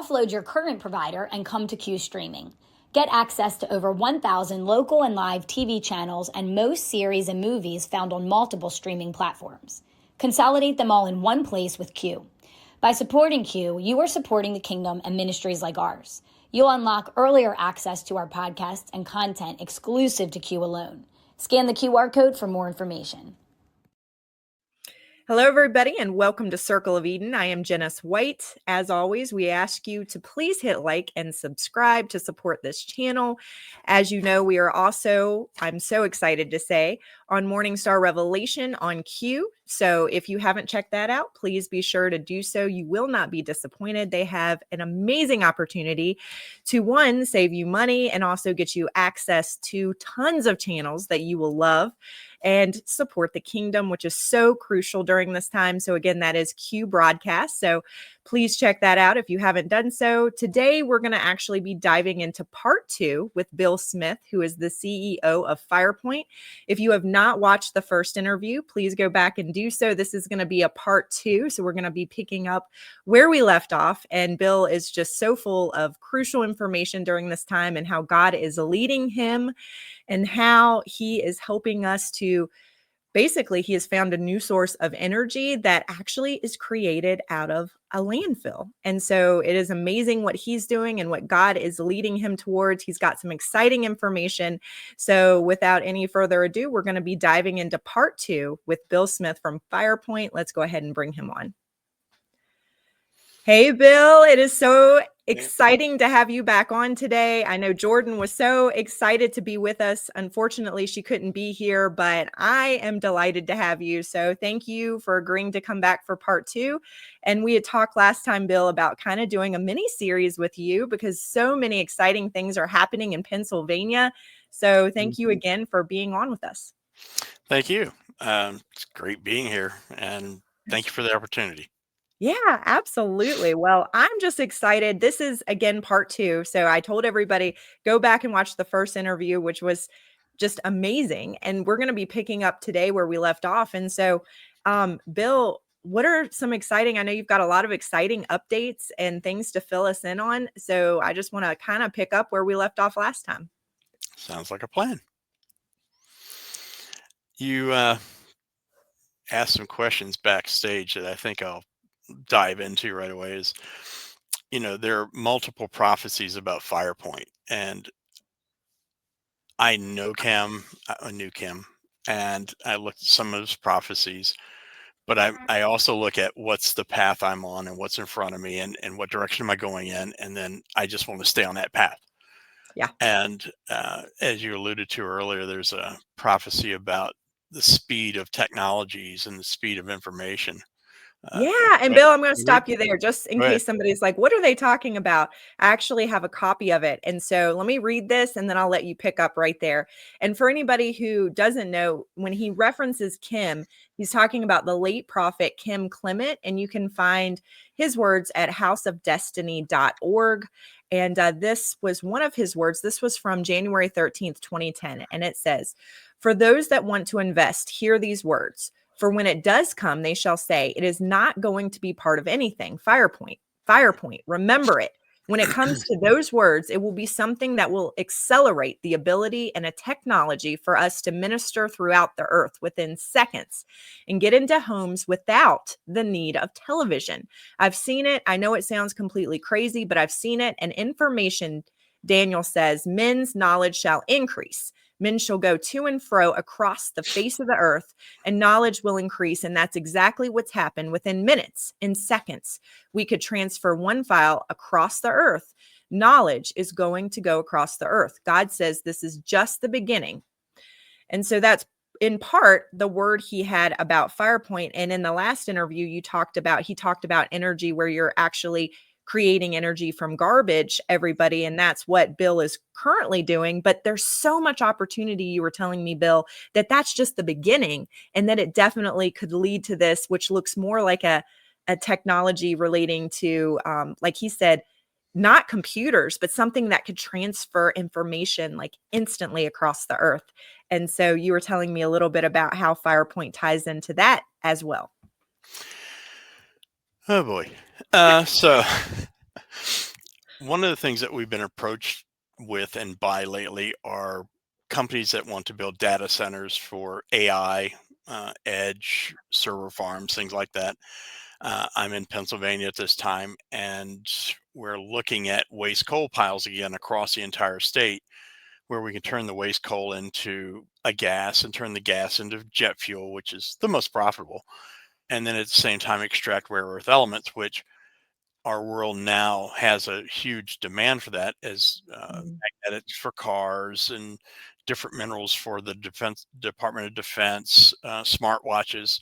Offload your current provider and come to Q Streaming. Get access to over 1,000 local and live TV channels and most series and movies found on multiple streaming platforms. Consolidate them all in one place with Q. By supporting Q, you are supporting the kingdom and ministries like ours. You'll unlock earlier access to our podcasts and content exclusive to Q alone. Scan the QR code for more information. Hello, everybody, and welcome to Circle of Eden. I am Jenness White. As always, we ask you to please hit like and subscribe to support this channel. As you know, we are also, I'm so excited to say, on Morningstar Revelation on Q. So if you haven't checked that out, please be sure to do so. You will not be disappointed. They have an amazing opportunity to, one, save you money and also get you access to tons of channels that you will love and support the kingdom, which is so crucial during this time. So again, that is Q Broadcast. So please check that out if you haven't done so. Today, we're going to actually be diving into part 2 with Bill Smith, who is the CEO of Firepoint. If you have not watched the first interview, please go back and do so. This is going to be a part 2. So we're going to be picking up where we left off. And Bill is just so full of crucial information during this time and how God is leading him and how he is helping us to basically, he has found a new source of energy that actually is created out of a landfill. And so it is amazing what he's doing and what God is leading him towards. He's got some exciting information. So without any further ado, we're going to be diving into part 2 with Bill Smith from Firepoint. Let's go ahead and bring him on. Hey, Bill, it is so exciting to have you back on today. I know Jordan was so excited to be with us. Unfortunately, she couldn't be here, but I am delighted to have you. So thank you for agreeing to come back for part 2. And we had talked last time, Bill, about kind of doing a mini series with you because so many exciting things are happening in Pennsylvania. So thank you again for being on with us. Thank you. It's great being here, and thank you for the opportunity. Yeah, absolutely. Well, I'm just excited. This is, again, part 2. So I told everybody, go back and watch the first interview, which was just amazing. And we're going to be picking up today where we left off. And so, Bill, what are some exciting, I know you've got a lot of exciting updates and things to fill us in on. So I just want to kind of pick up where we left off last time. Sounds like a plan. You asked some questions backstage that I think I'll dive into right away. Is, there are multiple prophecies about Firepoint, and I knew Kim, and I looked at some of his prophecies, but I also look at what's the path I'm on and what's in front of me and what direction am I going in, and then I just want to stay on that path. Yeah. And as you alluded to earlier, there's a prophecy about the speed of technologies and the speed of information. Yeah. And Bill, I'm going to stop you there just in case somebody's like, what are they talking about? I actually have a copy of it. And so let me read this and then I'll let you pick up right there. And for anybody who doesn't know, when he references Kim, he's talking about the late prophet Kim Clement. And you can find his words at houseofdestiny.org. And this was one of his words. This was from January 13th, 2010. And it says, "For those that want to invest, hear these words. For when it does come, they shall say, it is not going to be part of anything. Firepoint, remember it. When it comes to those words, it will be something that will accelerate the ability and a technology for us to minister throughout the earth within seconds and get into homes without the need of television. I've seen it. I know it sounds completely crazy, but I've seen it. And information, Daniel says, men's knowledge shall increase. Men shall go to and fro across the face of the earth, and knowledge will increase. And that's exactly what's happened within minutes, in seconds. We could transfer one file across the earth. Knowledge is going to go across the earth. God says this is just the beginning. And so that's in part the word he had about Firepoint. And in the last interview, he talked about energy where you're actually creating energy from garbage, everybody. And that's what Bill is currently doing. But there's so much opportunity, you were telling me, Bill, that that's just the beginning and that it definitely could lead to this, which looks more like a technology relating to, like he said, not computers, but something that could transfer information like instantly across the earth. And so you were telling me a little bit about how Firepoint ties into that as well. Oh boy. So One of the things that we've been approached with and by lately are companies that want to build data centers for AI, edge server farms, things like that. I'm in Pennsylvania at this time, and we're looking at waste coal piles again across the entire state, where we can turn the waste coal into a gas and turn the gas into jet fuel, which is the most profitable. And then at the same time, extract rare earth elements, which our world now has a huge demand for that, as Mm, magnetics for cars and different minerals for the defense Department of Defense, smartwatches.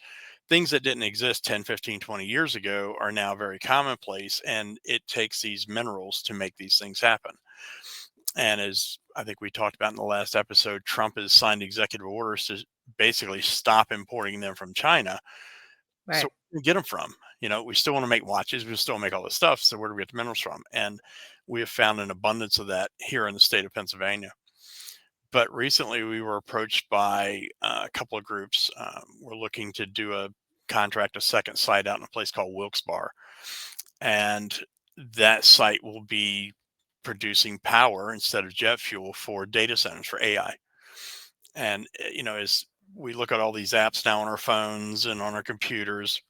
Things that didn't exist 10, 15, 20 years ago are now very commonplace, and it takes these minerals to make these things happen. And as I think we talked about in the last episode, Trump has signed executive orders to basically stop importing them from China. So right. where do we get them from? We still want to make watches, we still make all this stuff. So where do we get the minerals from? And we have found an abundance of that here in the state of Pennsylvania. But recently we were approached by a couple of groups. We're looking to do a contract, a second site out in a place called Wilkes-Barre. And that site will be producing power instead of jet fuel for data centers for AI. And, as we look at all these apps now on our phones and on our computers,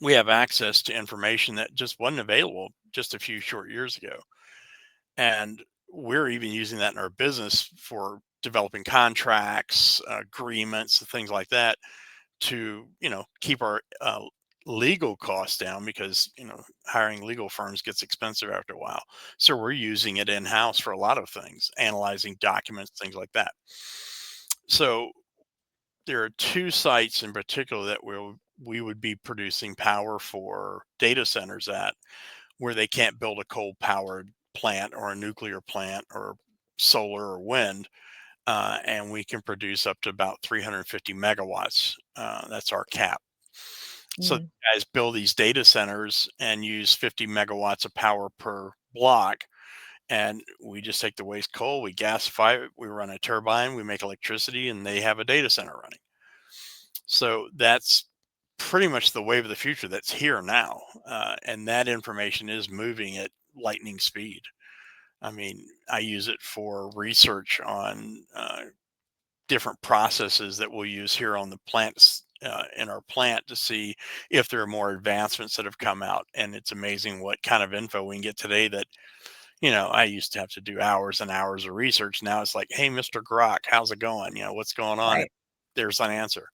we have access to information that just wasn't available just a few short years ago. And we're even using that in our business for developing contracts, agreements, things like that to, keep our legal costs down, because, hiring legal firms gets expensive after a while. So we're using it in house for a lot of things, analyzing documents, things like that. So there are two sites in particular that we would be producing power for data centers at, where they can't build a coal powered plant or a nuclear plant or solar or wind. And we can produce up to about 350 megawatts. That's our cap. So Mm, guys build these data centers and use 50 megawatts of power per block. And we just take the waste coal, we gasify it, we run a turbine, we make electricity, and they have a data center running. So that's pretty much the wave of the future that's here now. And that information is moving at lightning speed. I mean, I use it for research on different processes that we'll use here on the plants, in our plant, to see if there are more advancements that have come out. And it's amazing what kind of info we can get today that, I used to have to do hours and hours of research. Now it's like, hey, Mr. Grok, how's it going? What's going on? right. There's an answer.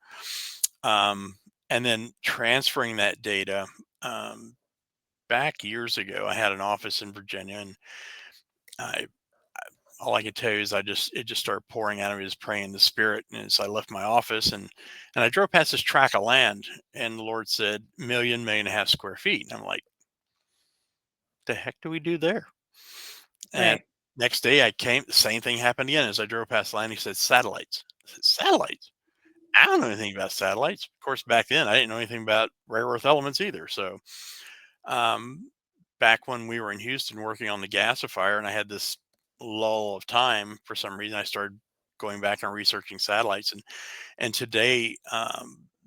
And then transferring that data. Back years ago, I had an office in Virginia, and I all I could tell you is it just started pouring out of me, as praying in the spirit. And as I left my office, and I drove past this tract of land, and the Lord said, million and a half square feet. And I'm like, the heck do we do there? And Right. next day I came, the same thing happened again. As I drove past the land, he said, satellites. I said, satellites? I don't know anything about satellites. Of course, back then I didn't know anything about rare earth elements either. So, um, back when we were in Houston working on the gasifier, and I had this lull of time for some reason, I started going back and researching satellites, and today,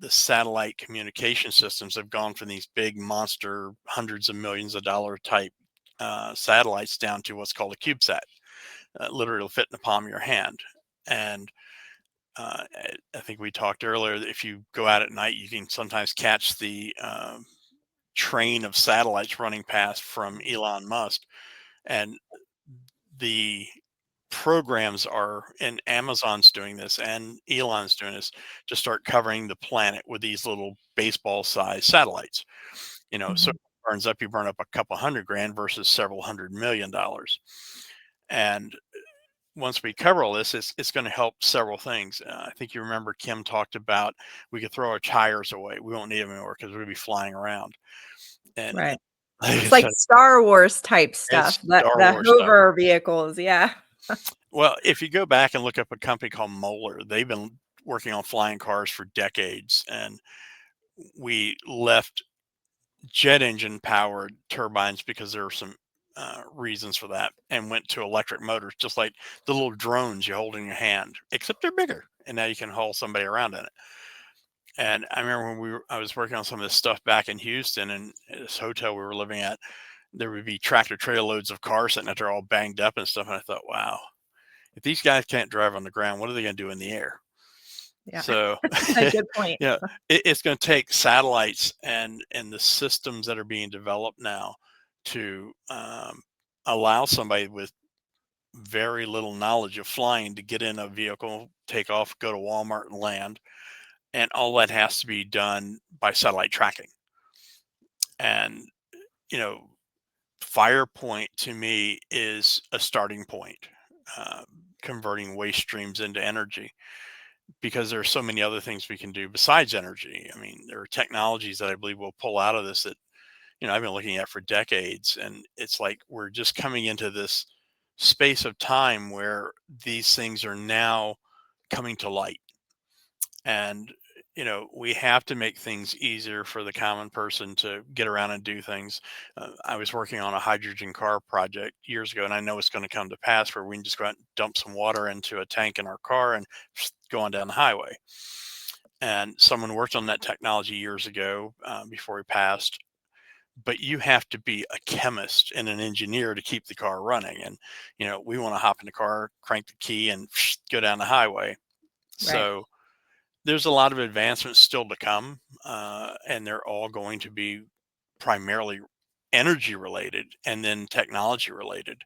the satellite communication systems have gone from these big monster, hundreds of millions of dollar type satellites, down to what's called a CubeSat. Literally, will fit in the palm of your hand. And I think we talked earlier that if you go out at night, you can sometimes catch the train of satellites running past from Elon Musk. And the programs are, and Amazon's doing this and Elon's doing this, to start covering the planet with these little baseball sized satellites. So Mhm. you burn up a couple hundred grand versus several $100 million. And once we cover all this, it's going to help several things. I think you remember Kim talked about, we could throw our tires away. We won't need them anymore because we'll be flying around. And Right. like I It's like said, Star Wars type stuff. it's Star The Wars stuff. hover vehicles. Yeah. Well, if you go back and look up a company called Moeller, they've been working on flying cars for decades. And we left jet engine powered turbines because there are some reasons for that, and went to electric motors, just like the little drones you hold in your hand, except they're bigger. And now you can haul somebody around in it. And I remember when I was working on some of this stuff back in Houston, and this hotel we were living at, there would be tractor trailer loads of cars sitting out there all banged up and stuff. And I thought, wow, if these guys can't drive on the ground, what are they going to do in the air? Yeah. So, Good point. yeah, it's going to take satellites and the systems that are being developed now to allow somebody with very little knowledge of flying to get in a vehicle, take off, go to Walmart and land. And all that has to be done by satellite tracking. And, you know, Firepoint to me is a starting point, uh, converting waste streams into energy, because there are so many other things we can do besides energy. I mean, there are technologies that I believe will pull out of this that, I've been looking at for decades. And it's like we're just coming into this space of time where these things are now coming to light. And, we have to make things easier for the common person to get around and do things. I was working on a hydrogen car project years ago, and I know it's going to come to pass where we can just go out and dump some water into a tank in our car and just go on down the highway. And someone worked on that technology years ago, before he passed. But you have to be a chemist and an engineer to keep the car running. And, we want to hop in the car, crank the key, and go down the highway. Right. So there's a lot of advancements still to come, and they're all going to be primarily energy related and then technology related.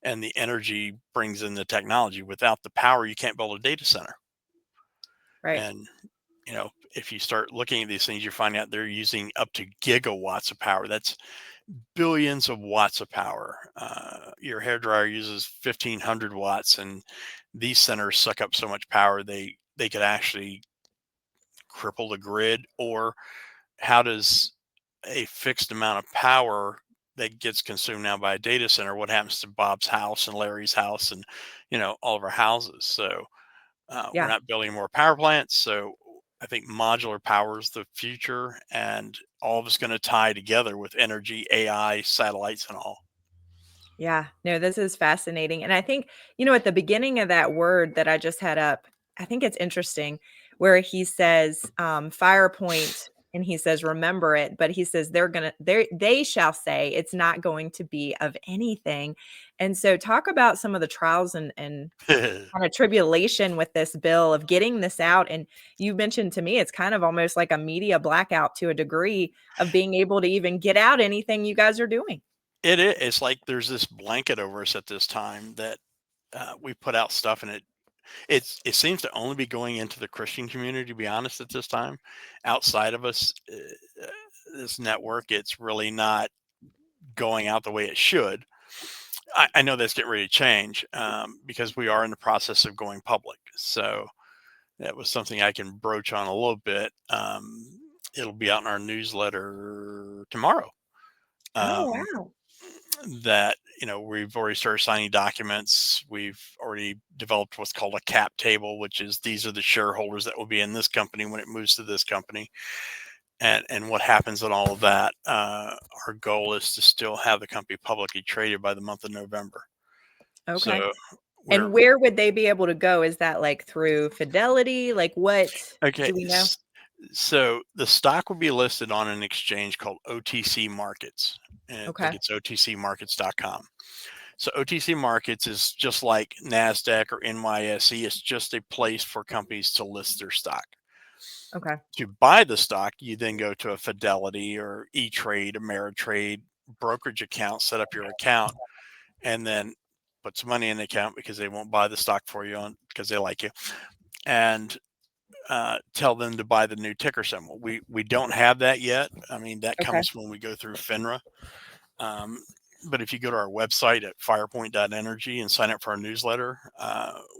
And the energy brings in the technology. Without the power, you can't build a data center. Right. And, if you start looking at these things, you find out they're using up to gigawatts of power. That's billions of watts of power. Your hairdryer uses 1,500 watts, and these centers suck up so much power they could actually cripple the grid. Or how does a fixed amount of power that gets consumed now by a data center, what happens to Bob's house and Larry's house and all of our houses? So we're Yeah. not building more power plants. So I think modular power is the future, and all of it's going to tie together with energy, AI, satellites, and all. Yeah. No, this is fascinating. And I think, at the beginning of that word that I just had up, I think it's interesting where he says, Firepoint, and he says, remember it, but he says they shall say it's not going to be of anything. And so talk about some of the trials and kind of tribulation with this bill of getting this out. And you mentioned to me, it's kind of almost like a media blackout to a degree of being able to even get out anything you guys are doing. It is. It's like there's this blanket over us at this time that we put out stuff, and it seems to only be going into the Christian community, to be honest, at this time. Outside of us, this network, it's really not going out the way it should. I know that's getting ready to change, because we are in the process of going public. So that was something I can broach on a little bit. It'll be out in our newsletter tomorrow. Oh, Um, wow. that we've already started signing documents. We've already developed what's called a cap table, which is these are the shareholders that will be in this company when it moves to this company, and what happens in all of that. Our goal is to still have the company publicly traded by the month of November. Okay. So And we're where would they be able to go? Is that like through Fidelity? Like what okay. do we know? So the stock will be listed on an exchange called OTC Markets, and I think Okay. it's otcmarkets.com. So OTC Markets is just like NASDAQ or NYSE. It's just a place for companies to list their stock. Okay. To buy the stock, you then go to a Fidelity or E-Trade, Ameritrade brokerage account, set up your account, and then put some money in the account, because they won't buy the stock for you because they like you, and tell them to buy the new ticker symbol. We don't have that yet. I mean, that Okay. comes when we go through FINRA. Um, but if you go to our website at firepoint.energy and sign up for our newsletter,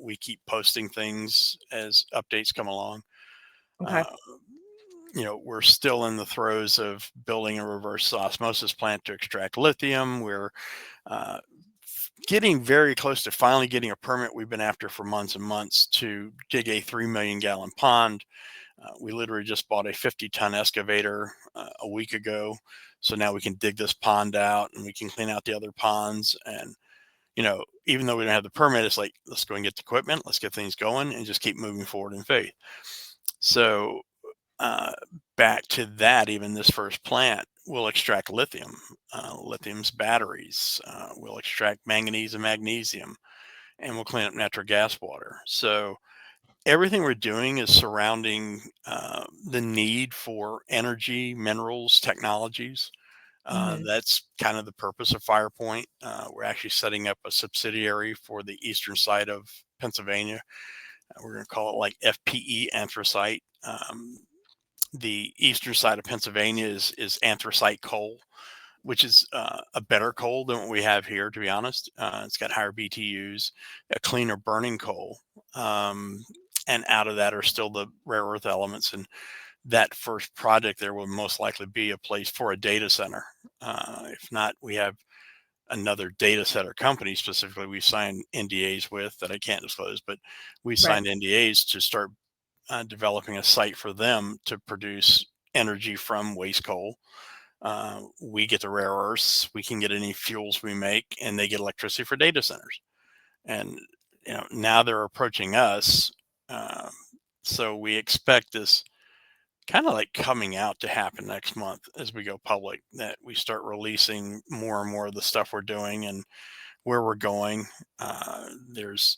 we keep posting things as updates come along. Okay. Uh, we're still in the throes of building a reverse osmosis plant to extract lithium. We're uh, getting very close to finally getting a permit we've been after for months and months to dig a 3 million gallon pond. We literally just bought a 50-ton excavator a week ago. So now we can dig this pond out and we can clean out the other ponds. And, even though we don't have the permit, it's like, let's go and get the equipment, let's get things going and just keep moving forward in faith. So back to that, even this first plant, we'll extract lithium, lithium's batteries, we'll extract manganese and magnesium, and we'll clean up natural gas water. So everything we're doing is surrounding the need for energy, minerals, technologies. Hmm. That's kind of the purpose of Firepoint. We're actually setting up a subsidiary for the eastern side of Pennsylvania. We're going to call it like FPE Anthracite. The eastern side of Pennsylvania is anthracite coal, which is a better coal than what we have here, to be honest. It's got higher BTUs, a cleaner burning coal. Um, and out of that are still the rare earth elements. And that first project there will most likely be a place for a data center. If not, we have another data center company specifically we signed NDAs with that I can't disclose, but we Right. signed NDAs to start developing a site for them to produce energy from waste coal. We get the rare earths, we can get any fuels we make, and they get electricity for data centers. And now they're approaching us, uh, so we expect this kind of like coming out to happen next month as we go public. That we start releasing more and more of the stuff we're doing and where we're going. There's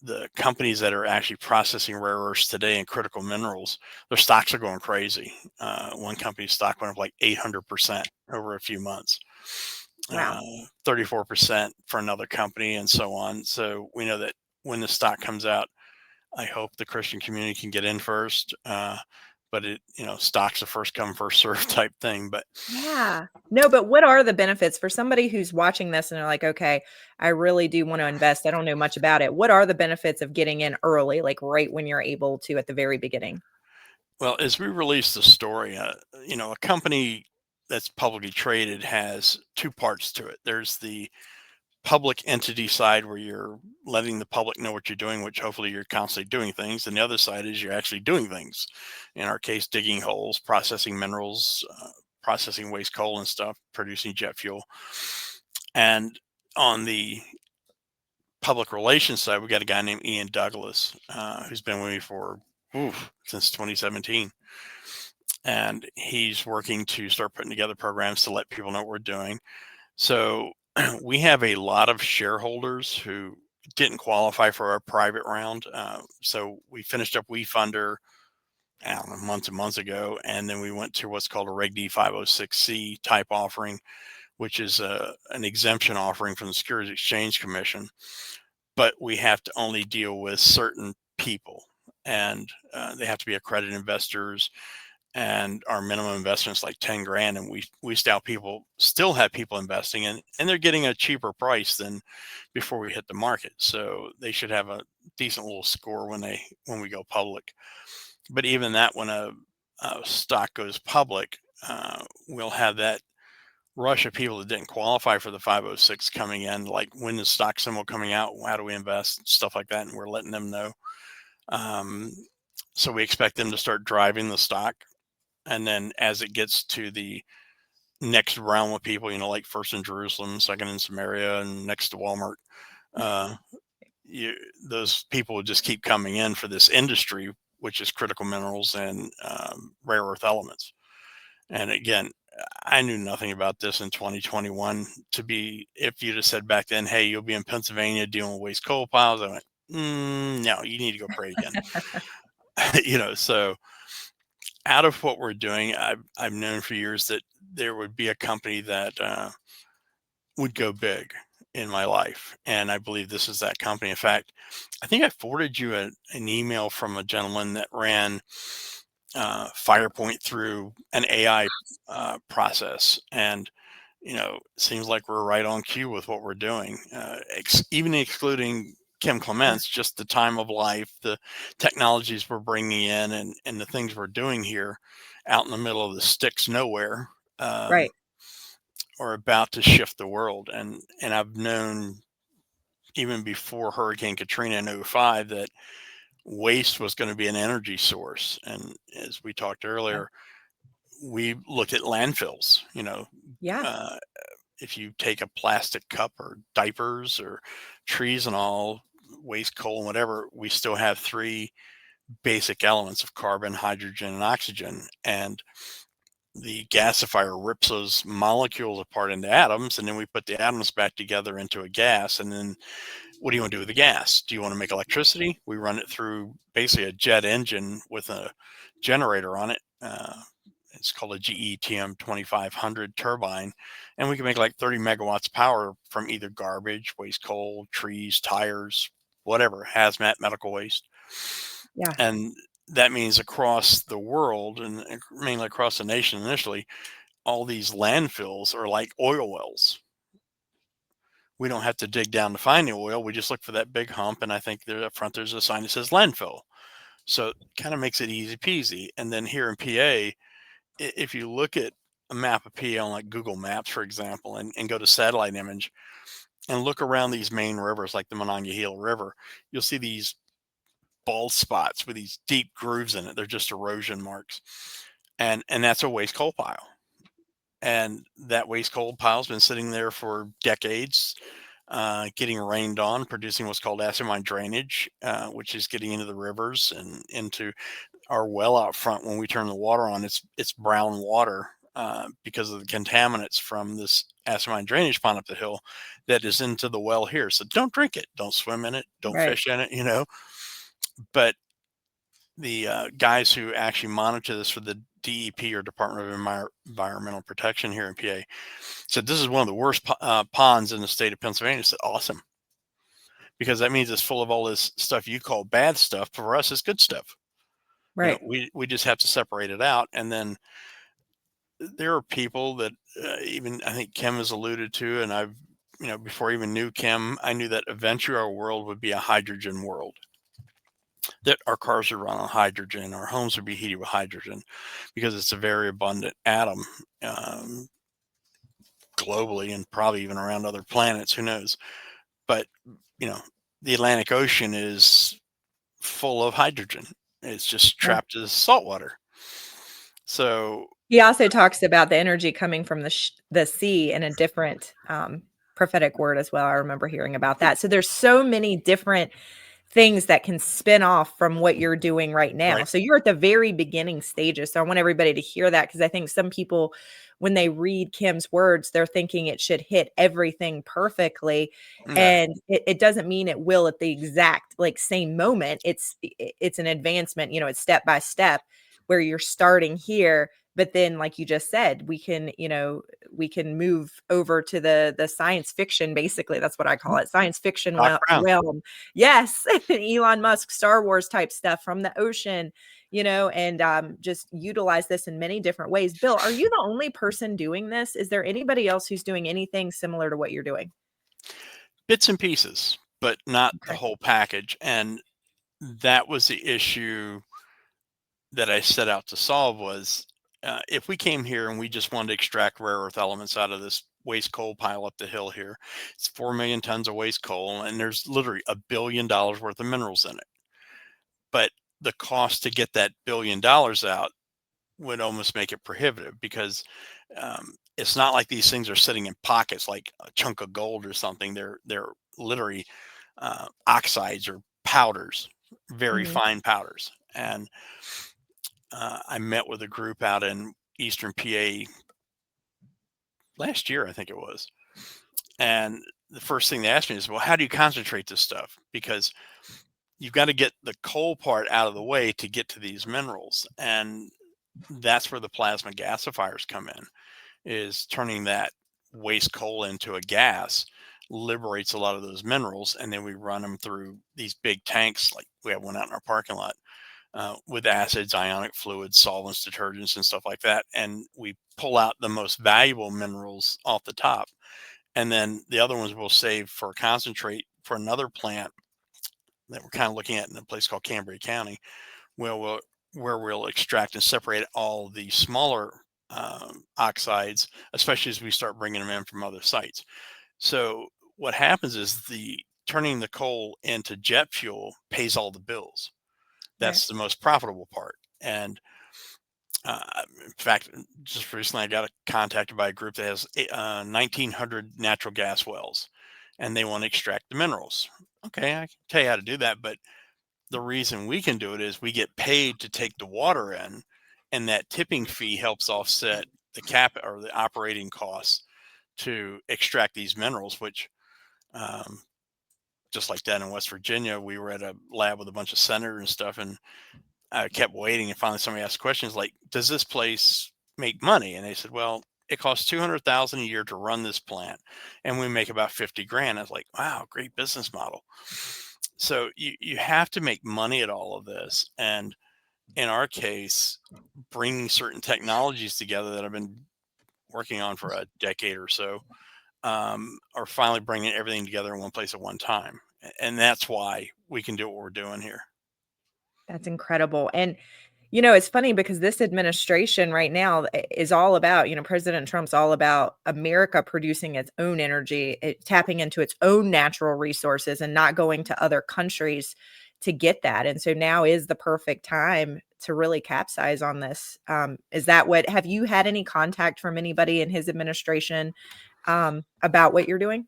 the companies that are actually processing rare earths today and critical minerals, their stocks are going crazy. One company's stock went up like 800% over a few months, Wow. 34% for another company, and so on. So we know that when the stock comes out, I hope the Christian community can get in first. But stocks a first come, first serve type thing. But Yeah. No, but what are the benefits for somebody who's watching this and they're like, okay, I really do want to invest. I don't know much about it. What are the benefits of getting in early, like right when you're able to at the very beginning? well, as we release the story, a company that's publicly traded has two parts to it. There's the public entity side where you're letting the public know what you're doing, which hopefully you're constantly doing things. And the other side is you're actually doing things. In our case, digging holes, processing minerals, processing waste coal and stuff, producing jet fuel. And on the public relations side, we got a guy named Ian Douglas, who's been with me for since 2017. And he's working to start putting together programs to let people know what we're doing. So we have a lot of shareholders who didn't qualify for our private round. So we finished up WeFunder, I don't know, months and months ago, and then we went to what's called a Reg D 506C type offering, which is an exemption offering from the Securities Exchange Commission. But we have to only deal with certain people, and they have to be accredited investors, and our minimum investment is like 10 grand, and we still have people investing in, and they're getting a cheaper price than before we hit the market, so they should have a decent little score when we go public. But even that, when a stock goes public, we'll have that rush of people that didn't qualify for the 506 coming in, like when the stock symbol coming out, how do we invest, stuff like that, and we're letting them know. um, so we expect them to start driving the stock, and then as it gets to the next round with people, like first in Jerusalem, second in Samaria, and next to Walmart, uh, you, those people will just keep coming in for this industry, which is critical minerals and rare earth elements. And again, I knew nothing about this in 2021. If you'd have said back then, hey, you'll be in Pennsylvania dealing with waste coal piles, I went, no, you need to go pray again. So out of what we're doing, I've known for years that there would be a company that would go big in my life, and I believe this is that company. In fact, I think I forwarded you an email from a gentleman that ran Firepoint through an AI process, and it seems like we're right on cue with what we're doing, even excluding Kim Yeah. Clements, just the time of life, the technologies we're bringing in, and the things we're doing here out in the middle of the sticks nowhere, um, Right. are about to shift the world. And I've known even before Hurricane Katrina in '05 that waste was going to be an energy source. And as we talked Yeah. earlier, we looked at landfills. Yeah. Uh, if you take a plastic cup or diapers or trees and all, waste, coal, and whatever, we still have three basic elements of carbon, hydrogen, and oxygen. And the gasifier rips those molecules apart into atoms, and then we put the atoms back together into a gas. And then what do you want to do with the gas? Do you want to make electricity? We run it through basically a jet engine with a generator on it. It's called a GE TM 2500 turbine, and we can make like 30 megawatts power from either garbage, waste coal, trees, tires, whatever, hazmat, medical waste. Yeah. And that means across the world, and mainly across the nation initially, all these landfills are like oil wells. We don't have to dig down to find the oil. We just look for that big hump, and I think there up front there's a sign that says landfill. So it kind of makes it easy peasy. And then here in PA, if you look at a map of PA on like Google Maps, for example, and go to satellite image and look around these main rivers like the Monongahela River, you'll see these bald spots with these deep grooves in it. They're just erosion marks. And that's a waste coal pile. And that waste coal pile's been sitting there for decades, getting rained on, producing what's called acid mine drainage, which is getting into the rivers and into our well out front. When we turn the water on, it's brown water because of the contaminants from this acid mine drainage pond up the hill that is into the well here. So don't drink it, don't swim in it, don't Right. fish in it, But the guys who actually monitor this for the DEP, or Department of Environmental Protection here in PA, said this is one of the worst ponds in the state of Pennsylvania. I said, awesome, because that means it's full of all this stuff you call bad stuff. For us, it's good stuff. Right. We just have to separate it out. And then there are people that even I think Kim has alluded to, and I've, before I even knew Kim, I knew that eventually our world would be a hydrogen world. That our cars would run on hydrogen, our homes would be heated with hydrogen, because it's a very abundant atom globally, and probably even around other planets. Who knows? But the Atlantic Ocean is full of hydrogen. It's just Yeah. trapped as salt water. So He also talks about the energy coming from the sea in a different prophetic word as well. I remember hearing about that. So there's so many different things that can spin off from what you're doing right now. right. So you're at the very beginning stages. So I want everybody to hear that, because I think some people, when they read Kim's words, they're thinking it should hit everything perfectly. Yeah. And it doesn't mean it will at the exact same moment. It's an advancement, it's step by step, where you're starting here. But then, like you just said, we can move over to the science fiction. Basically, that's what I call it, science fiction Doc Brown. realm. Yes, Elon Musk, Star Wars type stuff from the ocean, and just utilize this in many different ways. Bill, are you the only person doing this? Is there anybody else who's doing anything similar to what you're doing? Bits and pieces, but not the Okay. whole package. And that was the issue that I set out to solve. Was if we came here and we just wanted to extract rare earth elements out of this waste coal pile up the hill here, it's 4 million tons of waste coal, and there's literally $1 billion worth of minerals in it. But the cost to get that $1 billion out would almost make it prohibitive, because it's not like these things are sitting in pockets like a chunk of gold or something. They're literally oxides or powders, very Mhm. fine powders. And I met with a group out in Eastern PA last year, I think it was. And the first thing they asked me is, well, how do you concentrate this stuff? Because you've got to get the coal part out of the way to get to these minerals. And that's where the plasma gasifiers come in, is turning that waste coal into a gas liberates a lot of those minerals. And then we run them through these big tanks, like we have one out in our parking lot, with acids, ionic fluids, solvents, detergents, and stuff like that. And we pull out the most valuable minerals off the top. And then the other ones we'll save for concentrate for another plant that we're kind of looking at in a place called Cambria County, where we'll extract and separate all the smaller oxides, especially as we start bringing them in from other sites. So what happens is the turning the coal into jet fuel pays all the bills. Right. That's the most profitable part. And in fact, just recently I got contacted by a group that has 1,900 natural gas wells, and they want to extract the minerals. Okay, I can tell you how to do that, but the reason we can do it is we get paid to take the water in, and that tipping fee helps offset the cap or the operating costs to extract these minerals, which um, just like that in West Virginia, we were at a lab with a bunch of senators and stuff, and I kept waiting, and finally somebody asked questions like, "Does this place make money?" And they said, "Well, it costs 200,000 a year to run this plant, and we make about 50 grand." I was like, "Wow, great business model." So you have to make money at all of this, and in our case, bringing certain technologies together that I've been working on for a decade or so, are finally bringing everything together in one place at one time, and that's why we can do what we're doing here. That's incredible. And, you know, it's funny because this administration right now is all about, you know, President Trump's all about America producing its own energy, tapping into its own natural resources and not going to other countries to get that. And so now is the perfect time to really capsize on this. Is that what, have you had any contact from anybody in his administration about what you're doing?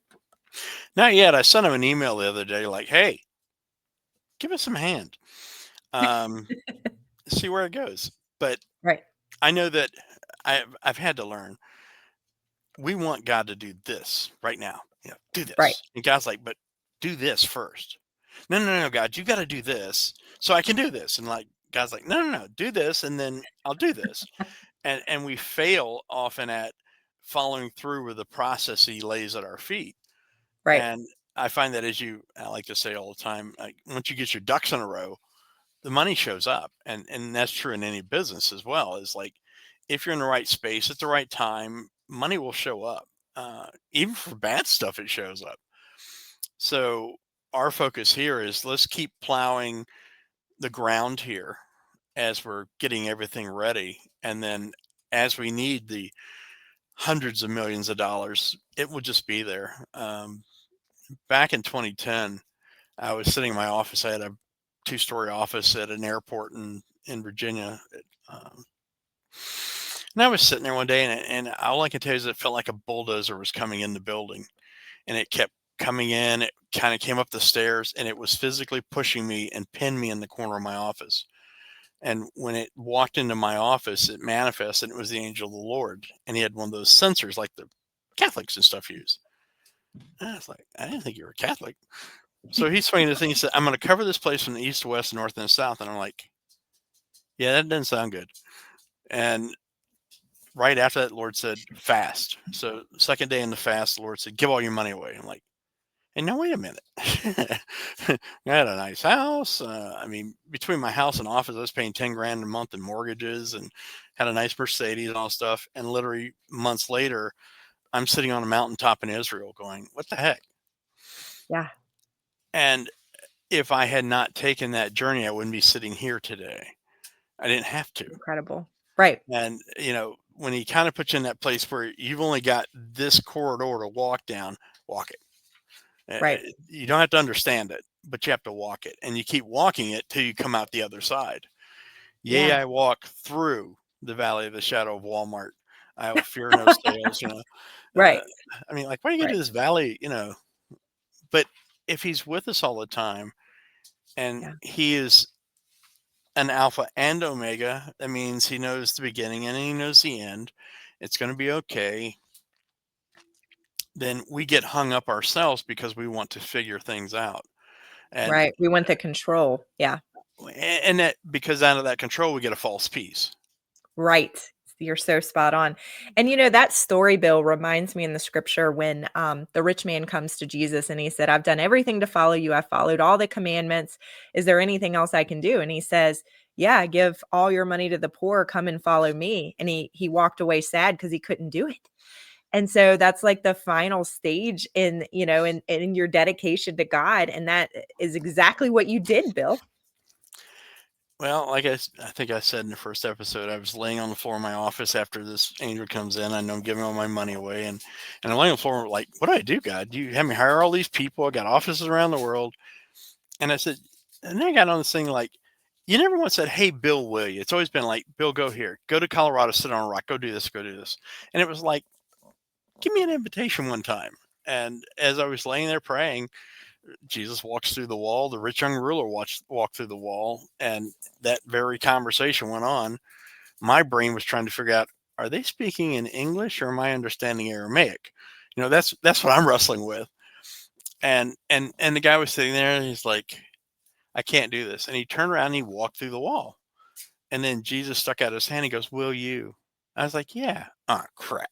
Not yet. I sent him an email the other day, like, "Hey, give us some hand, um, see where it goes." But Right, I know that I've had to learn. We want God to do this right now. Do right. this, and God's like, "But do this first." No, no, no, God, you got to do this so I can do this. And like God's like, "No, no, no, do this, and then I'll do this." And we fail often at following through with the process He lays at our feet. Right. And I find that I like to say all the time, like once you get your ducks in a row, the money shows up, and that's true in any business as well. Is like if you're in the right space at the right time, money will show up. Even for bad stuff, it shows up. So our focus here is let's keep plowing the ground here as we're getting everything ready, and then as we need the hundreds of millions of dollars, it will just be there. Back in 2010, I was sitting in my office. I had a two-story office at an airport in Virginia. Um, and I was sitting there one day, and all I can tell you is it felt like a bulldozer was coming in the building, and it kept coming in. It kind of came up the stairs, and it was physically pushing me and pinned me in the corner of my office. And when it walked into my office, it manifested. And it was the angel of the Lord, and he had one of those sensors like the Catholics and stuff use. And I was like, I didn't think you were a Catholic. So he's swinging the thing. He said, "I'm going to cover this place from the east to west, north, and south." And I'm like, "Yeah, that doesn't sound good." And right after that, the Lord said, "Fast." So second day in the fast, the Lord said, "Give all your money away." I'm like, "Hey, now wait a minute." I had a nice house. I mean, between my house and office, I was paying 10 grand a month in mortgages and had a nice Mercedes and all stuff. And literally months later, I'm sitting on a mountaintop in Israel going, "What the heck?" Yeah. And if I had not taken that journey, I wouldn't be sitting here today. I didn't have to. Incredible. Right. And, when he kind of puts you in that place where you've only got this corridor to walk down, walk it. Right. You don't have to understand it, but you have to walk it. And you keep walking it till you come out the other side. Yea, Yeah. I walk through the valley of the shadow of Walmart. I will fear no sales. Uh, Right. I mean, like, why do you go to Right. this valley? But if he's with us all the time and Yeah. he is an alpha and omega, that means he knows the beginning and he knows the end. It's going to be okay. Then we get hung up ourselves because we want to figure things out. And Right. We want the control. Yeah. and that because out of that control we get a false peace. Right. You're so spot on. And you know, that story, Bill, reminds me in the scripture when the rich man comes to Jesus and he said, "I've done everything to follow you. I've followed all the commandments. Is there anything else I can do?" And he says, "Yeah, give all your money to the poor, come and follow me." And he walked away sad because he couldn't do it. And so that's like the final stage in, you know, in your dedication to God. And that is exactly what you did, Bill. Well, like I think I said in the first episode, I was laying on the floor of my office after this angel comes in. I know I'm giving all my money away, and I'm laying on the floor like, "What do I do, God? You have me hire all these people? I got offices around the world." And I said, and then I got on this thing like, you never once said, "Hey, Bill, will you?" It's always been like, "Bill, go here, go to Colorado, sit on a rock, go do this, go do this." And it was like, give me an invitation one time. And as I was laying there praying, Jesus walks through the wall. The rich young ruler walked through the wall, and that very conversation went on my brain was trying to figure out, are they speaking in English or am I understanding Aramaic? That's what I'm wrestling with. And the guy was sitting there and he's like, I can't do this. And he turned around and he walked through the wall. And then Jesus stuck out his hand. He goes, will you? I was like, yeah. Oh, crap.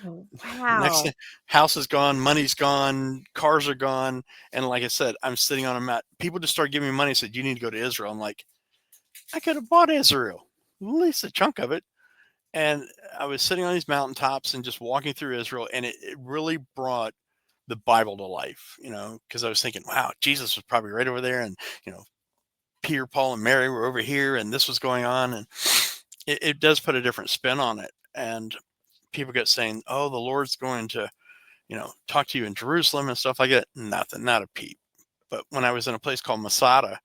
Oh, Next wow. thing, house is gone, money's gone, cars are gone. And like I said, I'm sitting on a mat. People just started giving me money and said, you need to go to Israel. I'm like, I could have bought Israel, at least a chunk of it. And I was sitting on these mountaintops and just walking through Israel. And it really brought the Bible to life, because I was thinking, wow, Jesus was probably right over there. And, Peter, Paul, and Mary were over here and this was going on. And it does put a different spin on it. And people get saying, oh, the Lord's going to, talk to you in Jerusalem and stuff like that. Nothing, not a peep. But when I was in a place called Masada,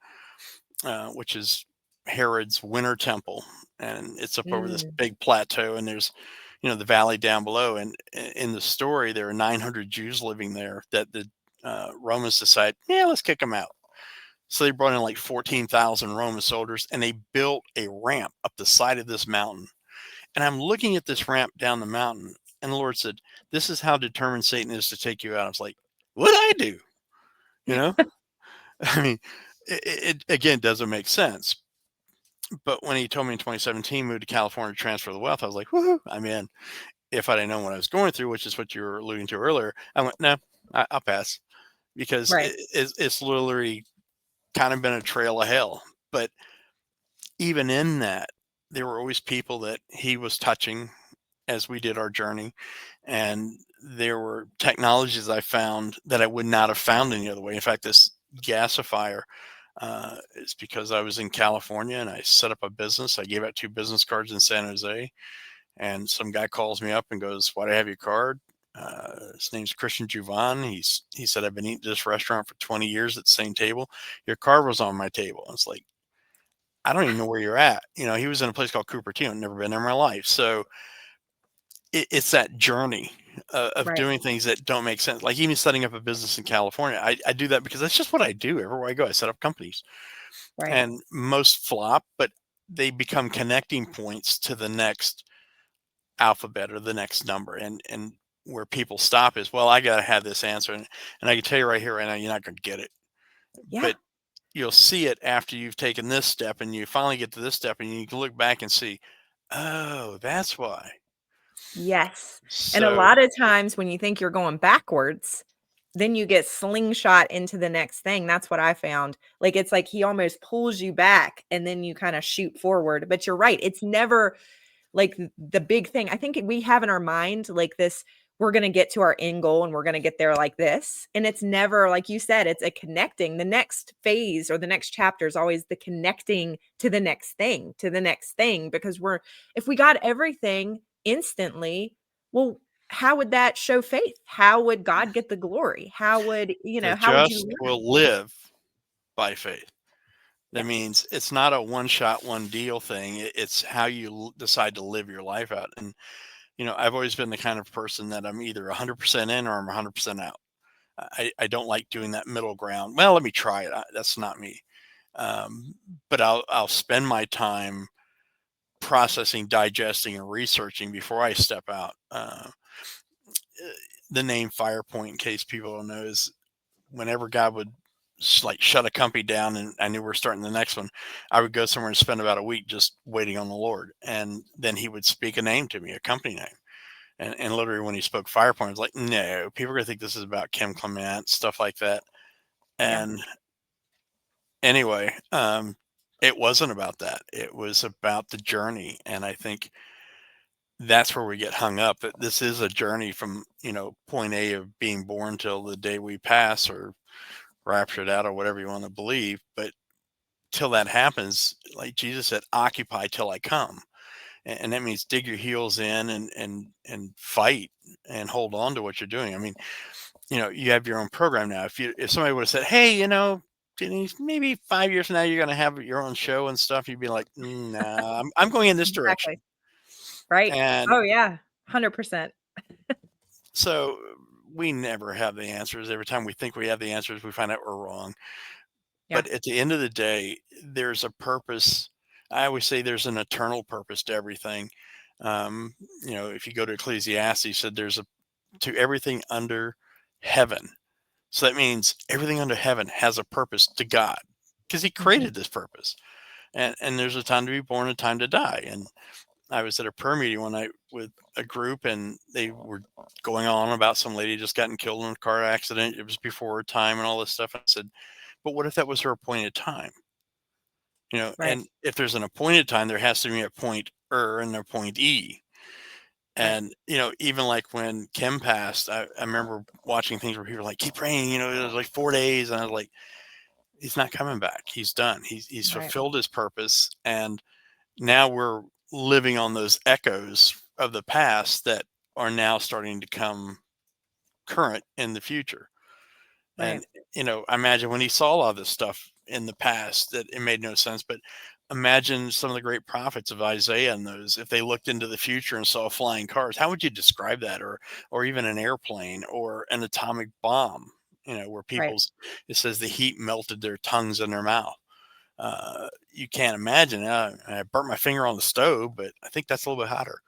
which is Herod's winter temple, and it's up over this Mm, big plateau, and there's, the valley down below. And in the story, there are 900 Jews living there that the Romans decide, yeah, let's kick them out. So they brought in like 14,000 Roman soldiers, and they built a ramp up the side of this mountain. And I'm looking at this ramp down the mountain, and the Lord said, this is how determined Satan is to take you out. I was like, what'd I do? You know, I mean, it again doesn't make sense. But when he told me in 2017, moved to California to transfer the wealth, I was like, woohoo, I'm in. If I didn't know what I was going through, which is what you were alluding to earlier, I went, no, I'll pass, because right. it's literally kind of been a trail of hell. But even in that, there were always people that he was touching as we did our journey. And there were technologies I found that I would not have found any other way. In fact, this gasifier is because I was in California and I set up a business. I gave out 2 business cards in San Jose, and some guy calls me up and goes, why do I have your card? His name's Christian Juvan. He said, I've been eating at this restaurant for 20 years at the same table. Your card was on my table. I was like, I don't even know where you're at. He was in a place called Cupertino. I've never been there in my life. So it's that journey of Right. doing things that don't make sense. Like even setting up a business in California, I do that because that's just what I do everywhere I go. I set up companies, Right. and most flop, but they become connecting points to the next alphabet or the next number. And where people stop is, well, I got to have this answer. And I can tell you right here, right now, you're not going to get it, Yeah. but you'll see it after you've taken this step and you finally get to this step and you can look back and see, oh, that's why. Yes. And a So lot of times when you think you're going backwards, then you get slingshot into the next thing. That's what I found. Like it's like he almost pulls you back and then you kind of shoot forward. But you're right. It's never like the big thing. I think we have in our mind like this, we're going to get to our end goal and we're going to get there like this. And it's never, like you said, it's a connecting. The next phase or the next chapter is always the connecting to the next thing, to the next thing. Because if we got everything instantly, well, how would that show faith? How would God get the glory? the How would you just learn? will live by faith. That Yes. means it's not a one shot, one deal thing. It's how you decide to live your life out. And, I've always been the kind of person that I'm either 100% in or I'm 100% out. I don't like doing that middle ground. Well, let me try it. That's not me. Um, but I'll spend my time processing, digesting, and researching before I step out. The name Firepoint, in case people don't know, is whenever God would like shut a company down and I knew we are starting the next one, I would go somewhere and spend about a week just waiting on the Lord. And then he would speak a name to me, a company name. And literally when he spoke Firepoint, I was like, no, people are going to think this is about Kim Clement, stuff like that. Yeah. And anyway, it wasn't about that. It was about the journey. And I think that's where we get hung up, that this is a journey from, point A of being born till the day we pass or raptured out or whatever you want to believe. But till that happens, like Jesus said, occupy till I come. And that means dig your heels in and fight and hold on to what you're doing. I mean, you have your own program now. If somebody would have said, hey, Denise, maybe 5 years from now you're going to have your own show and stuff, you'd be like, nah, I'm going in this direction. Exactly. Right. And Oh yeah. 100%. so we never have the answers. Every time we think we have the answers, we find out we're wrong. Yeah. But at the end of the day, there's a purpose I always say there's an eternal purpose to everything. Um, if you go to Ecclesiastes, he said there's a to everything under heaven. So that means everything under heaven has a purpose to God because He Mhm. created this purpose. And there's a time to be born, a time to die. And I was at a prayer meeting one night with a group, and they were going on about some lady just gotten killed in a car accident. It was before her time and all this stuff. I said, but what if that was her appointed time? Right. And if there's an appointed time, there has to be a point and a point E. Right. And, even like when Kim passed, I remember watching things where people were like, keep praying, it was like 4 days. And I was like, he's not coming back. He's done. He's Right. fulfilled his purpose. And now we're living on those echoes of the past that are now starting to come current in the future. Right. And, I imagine when he saw all this stuff in the past that it made no sense, but imagine some of the great prophets of Isaiah and those, if they looked into the future and saw flying cars, how would you describe that? Or even an airplane or an atomic bomb, where Right. it says the heat melted their tongues in their mouth. You can't imagine. I burnt my finger on the stove, but I think that's a little bit hotter.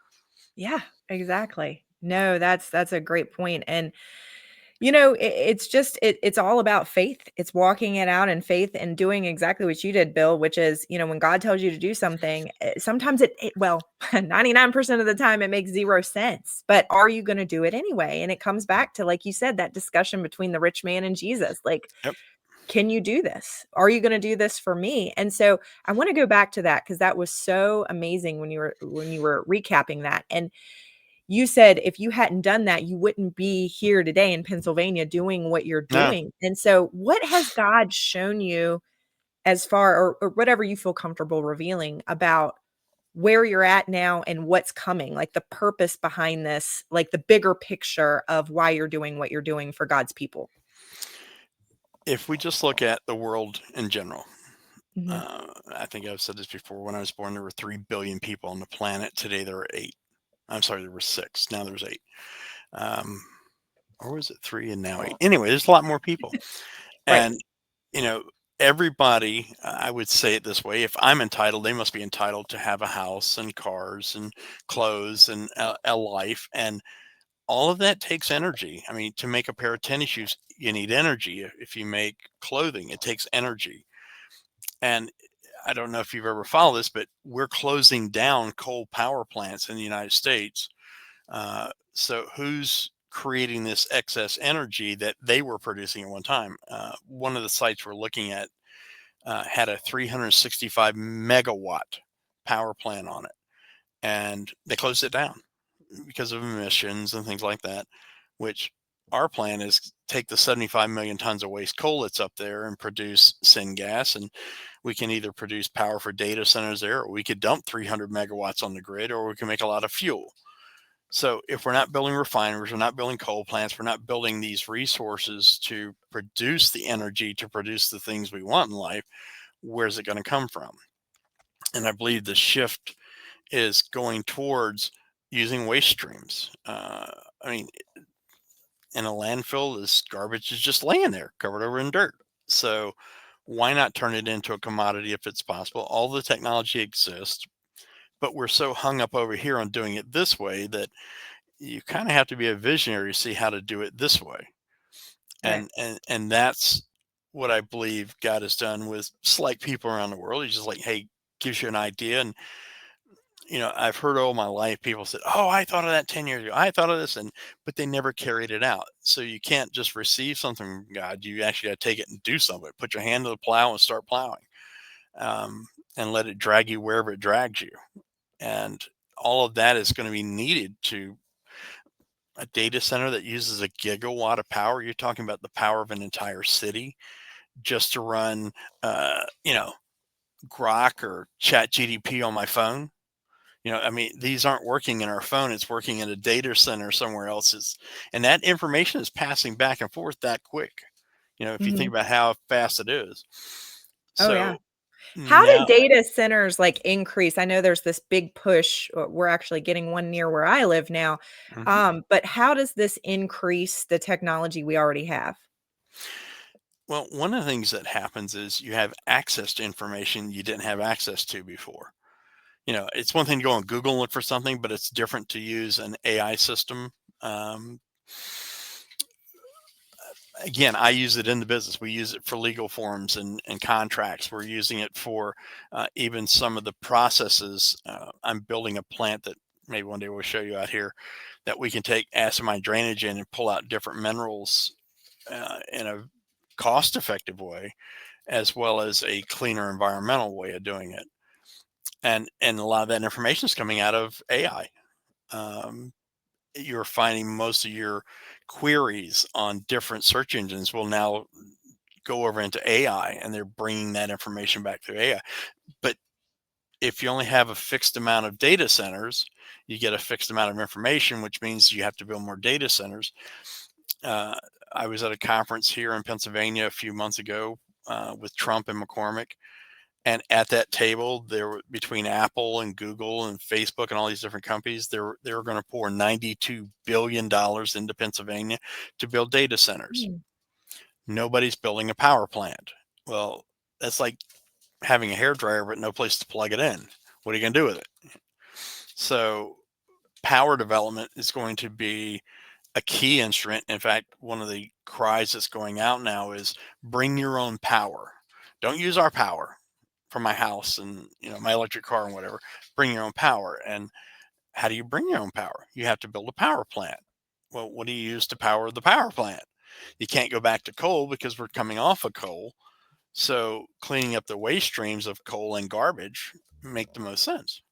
Yeah, exactly. No, that's a great point. And it's just it's all about faith. It's walking it out in faith and doing exactly what you did, Bill, which is, when God tells you to do something, sometimes well, 99% of the time it makes zero sense. But are you going to do it anyway? And it comes back to, like you said, that discussion between the rich man and Jesus. Like, Yep. can you do this? Are you going to do this for me? And so I want to go back to that because that was so amazing when you were recapping that. And you said if you hadn't done that, you wouldn't be here today in Pennsylvania doing what you're No. doing. And so what has God shown you as far or whatever you feel comfortable revealing about where you're at now and what's coming, like the purpose behind this, like the bigger picture of why you're doing what you're doing for God's people? If we just look at the world in general, Mhm. I think I've said this before. When I was born, there were 3 billion people on the planet. Today, there are 8. I'm sorry, there were 6. Now there's 8. Um, or was it 3 and now 8? Anyway, there's a lot more people. Right. And, you know, everybody, I would say it this way, if I'm entitled, they must be entitled to have a house and cars and clothes and a life. And all of that takes energy. I mean, to make a pair of tennis shoes, you need energy. If you make clothing, it takes energy. And I don't know if you've ever followed this, but we're closing down coal power plants in the United States. So who's creating this excess energy that they were producing at one time? One of the sites we're looking at had a 365 megawatt power plant on it, and they closed it down because of emissions and things like that. Which our plan is take the 75 million tons of waste coal that's up there and produce syngas, and we can either produce power for data centers there, or we could dump 300 megawatts on the grid, or we can make a lot of fuel. So if we're not building refineries, we're not building coal plants, we're not building these resources to produce the energy to produce the things we want in life, where's it going to come from? And I believe the shift is going towards using waste streams. I mean, in a landfill, this garbage is just laying there, covered over in dirt. So why not turn it into a commodity if it's possible? All the technology exists, but we're so hung up over here on doing it this way that you kind of have to be a visionary to see how to do it this way. Right. And that's what I believe God has done with select people around the world. He's just like, hey, gives you an idea. And I've heard all my life people said, "Oh, I thought of that 10 years ago. I thought of this," but they never carried it out. So you can't just receive something from God. You actually got to take it and do something. Put your hand to the plow and start plowing, and let it drag you wherever it drags you. And all of that is going to be needed to a data center that uses a gigawatt of power. You're talking about the power of an entire city just to run, Grok or Chat GDP on my phone. I mean, these aren't working in our phone. It's working in a data center somewhere else. And that information is passing back and forth that quick. If you think Mhm. about how fast it is. Oh, yeah. So How did now, data centers, like, increase? I know there's this big push, we're actually getting one near where I live now, Mhm. but how does this increase the technology we already have? Well, one of the things that happens is you have access to information you didn't have access to before. It's one thing to go on Google and look for something, but it's different to use an AI system. Um, Again, I use it in the business. We use it for legal forms and contracts. We're using it for even some of the processes. I'm building a plant that maybe one day we'll show you out here that we can take acid mine drainage in and pull out different minerals in a cost effective way, as well as a cleaner environmental way of doing it. And a lot of that information is coming out of AI. Um, you're finding most of your queries on different search engines will now go over into AI, and they're bringing that information back through AI. But if you only have a fixed amount of data centers, you get a fixed amount of information, which means you have to build more data centers. Uh, I was at a conference here in Pennsylvania a few months ago with Trump and McCormick. And at that table, there were between Apple and Google and Facebook and all these different companies, they were going to pour $92 billion into Pennsylvania to build data centers. Mm. Nobody's building a power plant. Well, that's like having a hair dryer but no place to plug it in. What are you going to do with it? So power development is going to be a key instrument. In fact, one of the cries that's going out now is bring your own power. Don't use our power from my house and my electric car and whatever. Bring your own power. And how do you bring your own power? You have to build a power plant. Well, what do you use to power the power plant? You can't go back to coal because we're coming off of coal. So cleaning up the waste streams of coal and garbage make the most sense.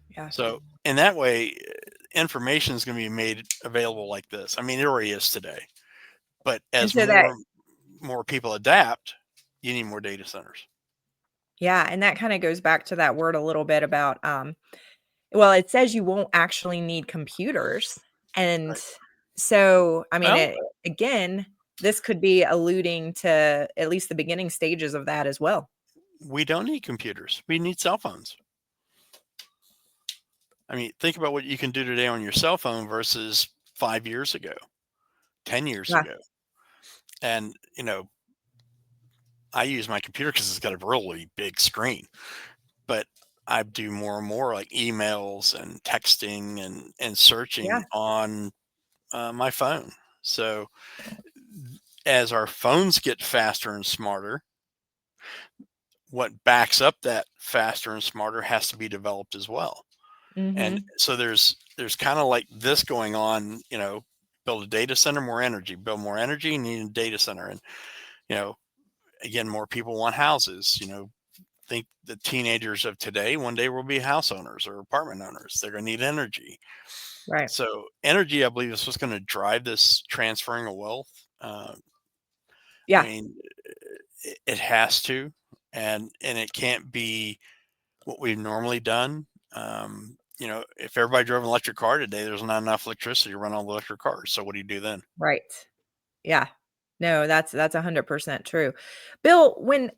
Yeah. So in that way, information is going to be made available like this. I mean, it already is today, but And as so that, more people adapt, you need more data centers. yeah, and that kind of goes back to that word a little bit about well, it says you won't actually need computers. And Right. so, I mean, Well, again, this could be alluding to at least the beginning stages of that as well. we don't need computers. We need cell phones. I mean, think about what you can do today on your cell phone versus 5 years ago, 10 years Yeah. ago. And, I use my computer because it's got a really big screen, but I do more and more like emails and texting and searching Yeah. on my phone. So as our phones get faster and smarter, what backs up that faster and smarter has to be developed as well. And Mhm. so there's kind of like this going on, build a data center, more energy, build more energy, you need a data center. And, you know, again, more people want houses, think the teenagers of today one day will be house owners or apartment owners. They're going to need energy. Right. So energy, I believe, is what's going to drive this transferring of wealth. I Yeah. mean, it has to, and it can't be what we've normally done. If everybody drove an electric car today, there's not enough electricity to run all the electric cars. So what do you do then? Right. Yeah. No, that's 100% true. Bill, when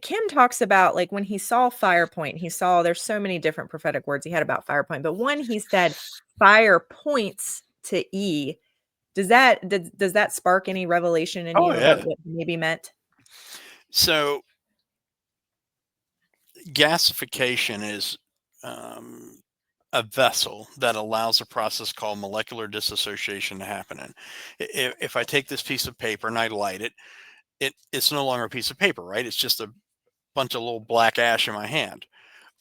Kim talks about like when he saw Firepoint, he saw there's so many different prophetic words he had about Firepoint, but one he said fire points to E. Does that spark any revelation in Oh you about yeah. what maybe meant? So gasification is um, a vessel that allows a process called molecular dissociation to happen. And if I take this piece of paper and I light it, it's no longer a piece of paper, right? It's just a bunch of little black ash in my hand.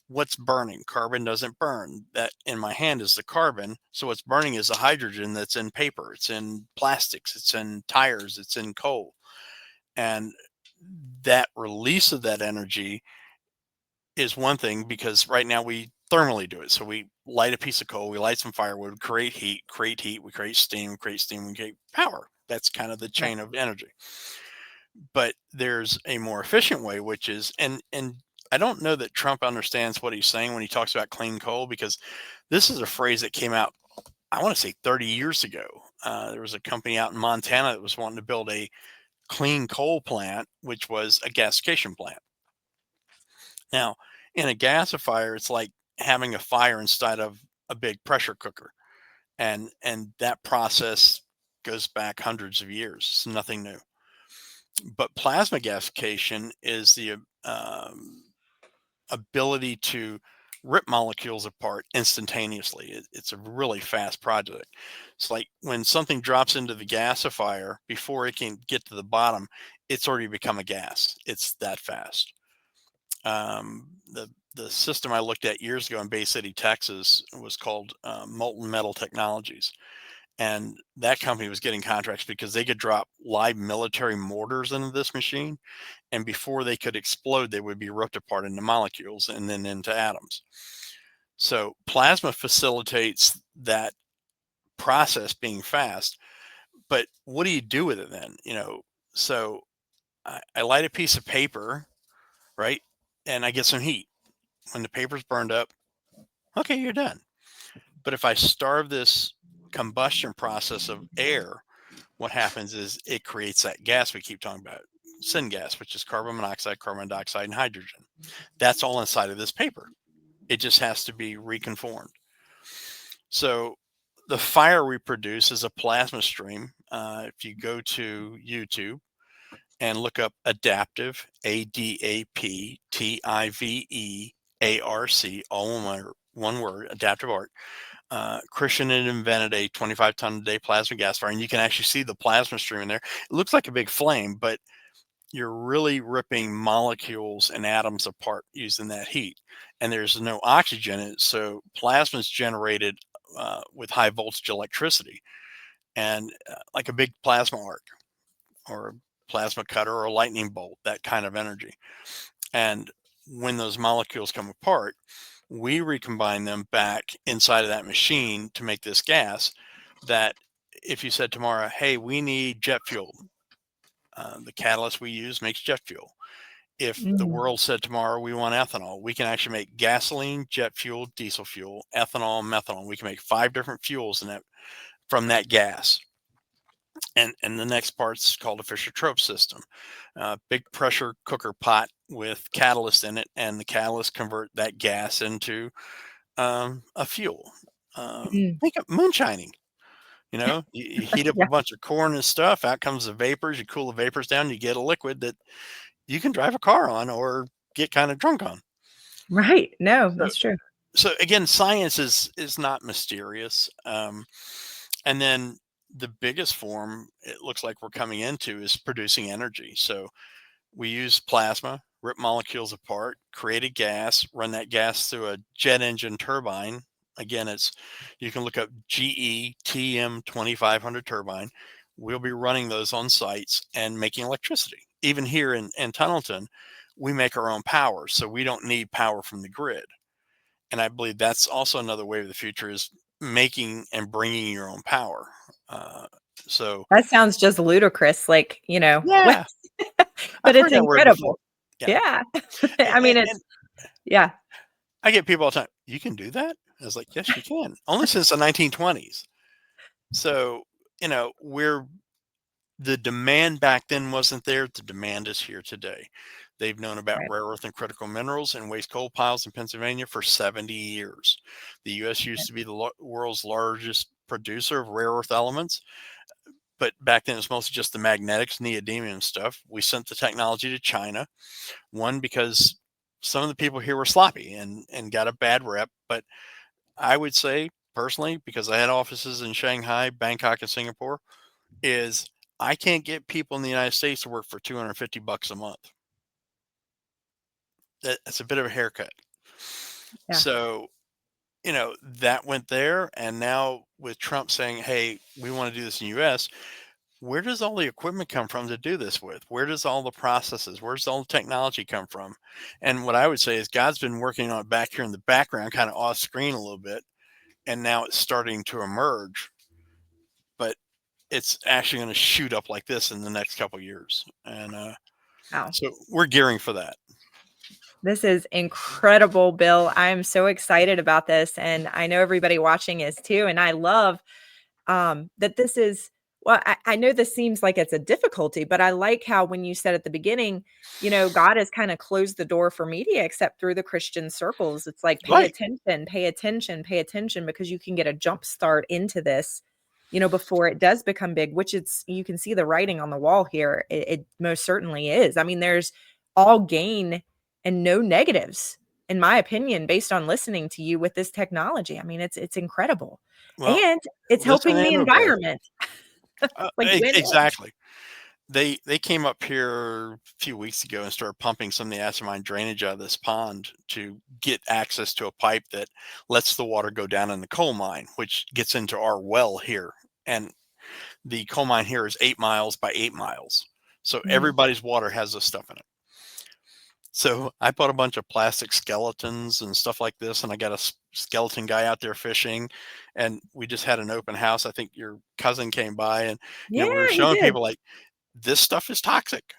What's burning? Carbon doesn't burn. That in my hand is the carbon. So what's burning is the hydrogen that's in paper. It's in plastics. It's in tires. It's in coal. And that release of that energy is one thing because right now we thermally do it. So we light a piece of coal, we light some firewood, create heat, we create steam, we create power. That's kind of the Right. chain of energy. But there's a more efficient way, which is and I don't know that Trump understands what he's saying when he talks about clean coal because this is a phrase that came out, I want to say 30 years ago. There was a company out in Montana that was wanting to build a clean coal plant, which was a gasification plant. Now, in a gasifier, it's like having a fire inside of a big pressure cooker, and that process goes back hundreds of years. It's nothing new. But plasma gasification is the ability to rip molecules apart instantaneously. It's a really fast project. It's like when something drops into the gasifier, before it can get to the bottom, it's already become a gas. It's that fast. The system I looked at years ago in Bay City, Texas, was called Molten Metal Technologies, and that company was getting contracts because they could drop live military mortars into this machine, and before they could explode, they would be ripped apart into molecules and then into atoms. So plasma facilitates that process being fast. But what do you do with it then? So I light a piece of paper, right? And I get some heat. When the paper's burned up, okay, you're done. But if I starve this combustion process of air, what happens is it creates that gas we keep talking about, syngas, which is carbon monoxide, carbon dioxide, and hydrogen. That's all inside of this paper. It just has to be reconformed. So the fire we produce is a plasma stream. If you go to YouTube and look up adaptive, ADAPTIVEARC, all one word, adaptive art. Christian had invented a 25-ton-a-day plasma gasifier, and you can actually see the plasma stream in there. It looks like a big flame, but you're really ripping molecules and atoms apart using that heat. And there's no oxygen in it, so plasma is generated with high voltage electricity, and like a big plasma arc or a plasma cutter or a lightning bolt, that kind of energy. And when those molecules come apart, we recombine them back inside of that machine to make this gas that if you said tomorrow, hey, we need jet fuel, the catalyst we use makes jet fuel. If the world said tomorrow we want ethanol, we can actually make gasoline, jet fuel, diesel fuel, ethanol, methanol. We can make 5 different fuels in that from that gas. And the next part's called a Fischer-Tropsch system. Big pressure cooker pot with catalyst in it, and the catalyst convert that gas into a fuel. Think of moonshining. You heat up Yeah. a bunch of corn and stuff, out comes the vapors, you cool the vapors down, you get a liquid that you can drive a car on or get kind of drunk on. Right. No, So, that's true. so again, science is not mysterious. And then the biggest form it looks like we're coming into is producing energy. So we use plasma, rip molecules apart, create a gas, run that gas through a jet engine turbine. Again, you can look up GE TM2500 turbine. We'll be running those on sites and making electricity. Even here in Tunnelton, we make our own power, so we don't need power from the grid. And I believe that's also another wave of the future is making and bringing your own power. So That sounds just ludicrous, like, yeah, but I've it's heard that word before. incredible. Yeah, Yeah. and, I mean, and yeah, I get people all the time. You can do that? I was like, yes, you can. Only since the 1920s. So the demand back then wasn't there. The demand is here today. They've known about right. rare earth and critical minerals and waste coal piles in Pennsylvania for 70 years. The U.S. used to be the world's largest producer of rare earth elements, but back then it was mostly just the magnetics, neodymium stuff. We sent the technology to China, one because some of the people here were sloppy and got a bad rep, but I would say personally, because I had offices in Shanghai, Bangkok, and Singapore, is I can't get people in the United States to work for $250 a month. That's a bit of a haircut. Yeah. So, that went there. And now with Trump saying, hey, we want to do this in the US, where does all the equipment come from to do this with? Where does all the processes, where's all the technology come from? And what I would say is God's been working on it back here in the background, kind of off screen a little bit. And now it's starting to emerge. But it's actually going to shoot up like this in the next couple of years. And Wow. so we're gearing for that. This is incredible, Bill. I'm so excited about this. And I know everybody watching is too. And I love that this is, well, I know this seems like it's a difficulty, but I like how when you said at the beginning, God has kind of closed the door for media except through the Christian circles. It's like, pay Right. attention, pay attention, pay attention, because you can get a jump start into this before it does become big, which you can see the writing on the wall here. It most certainly is. I mean, there's all gain and no negatives, in my opinion, based on listening to you with this technology. I mean, it's incredible. Well, And it's listen helping the and obey. environment. Like win-win. Exactly. They came up here a few weeks ago and started pumping some of the acid mine drainage out of this pond to get access to a pipe that lets the water go down in the coal mine, which gets into our well here. And the coal mine here is 8 miles by 8 miles. So Mhm. everybody's water has this stuff in it. So I bought a bunch of plastic skeletons and stuff like this, and I got a skeleton guy out there fishing, and we just had an open house. I think your cousin came by, and Yeah, we were he showing did. people like this stuff is toxic.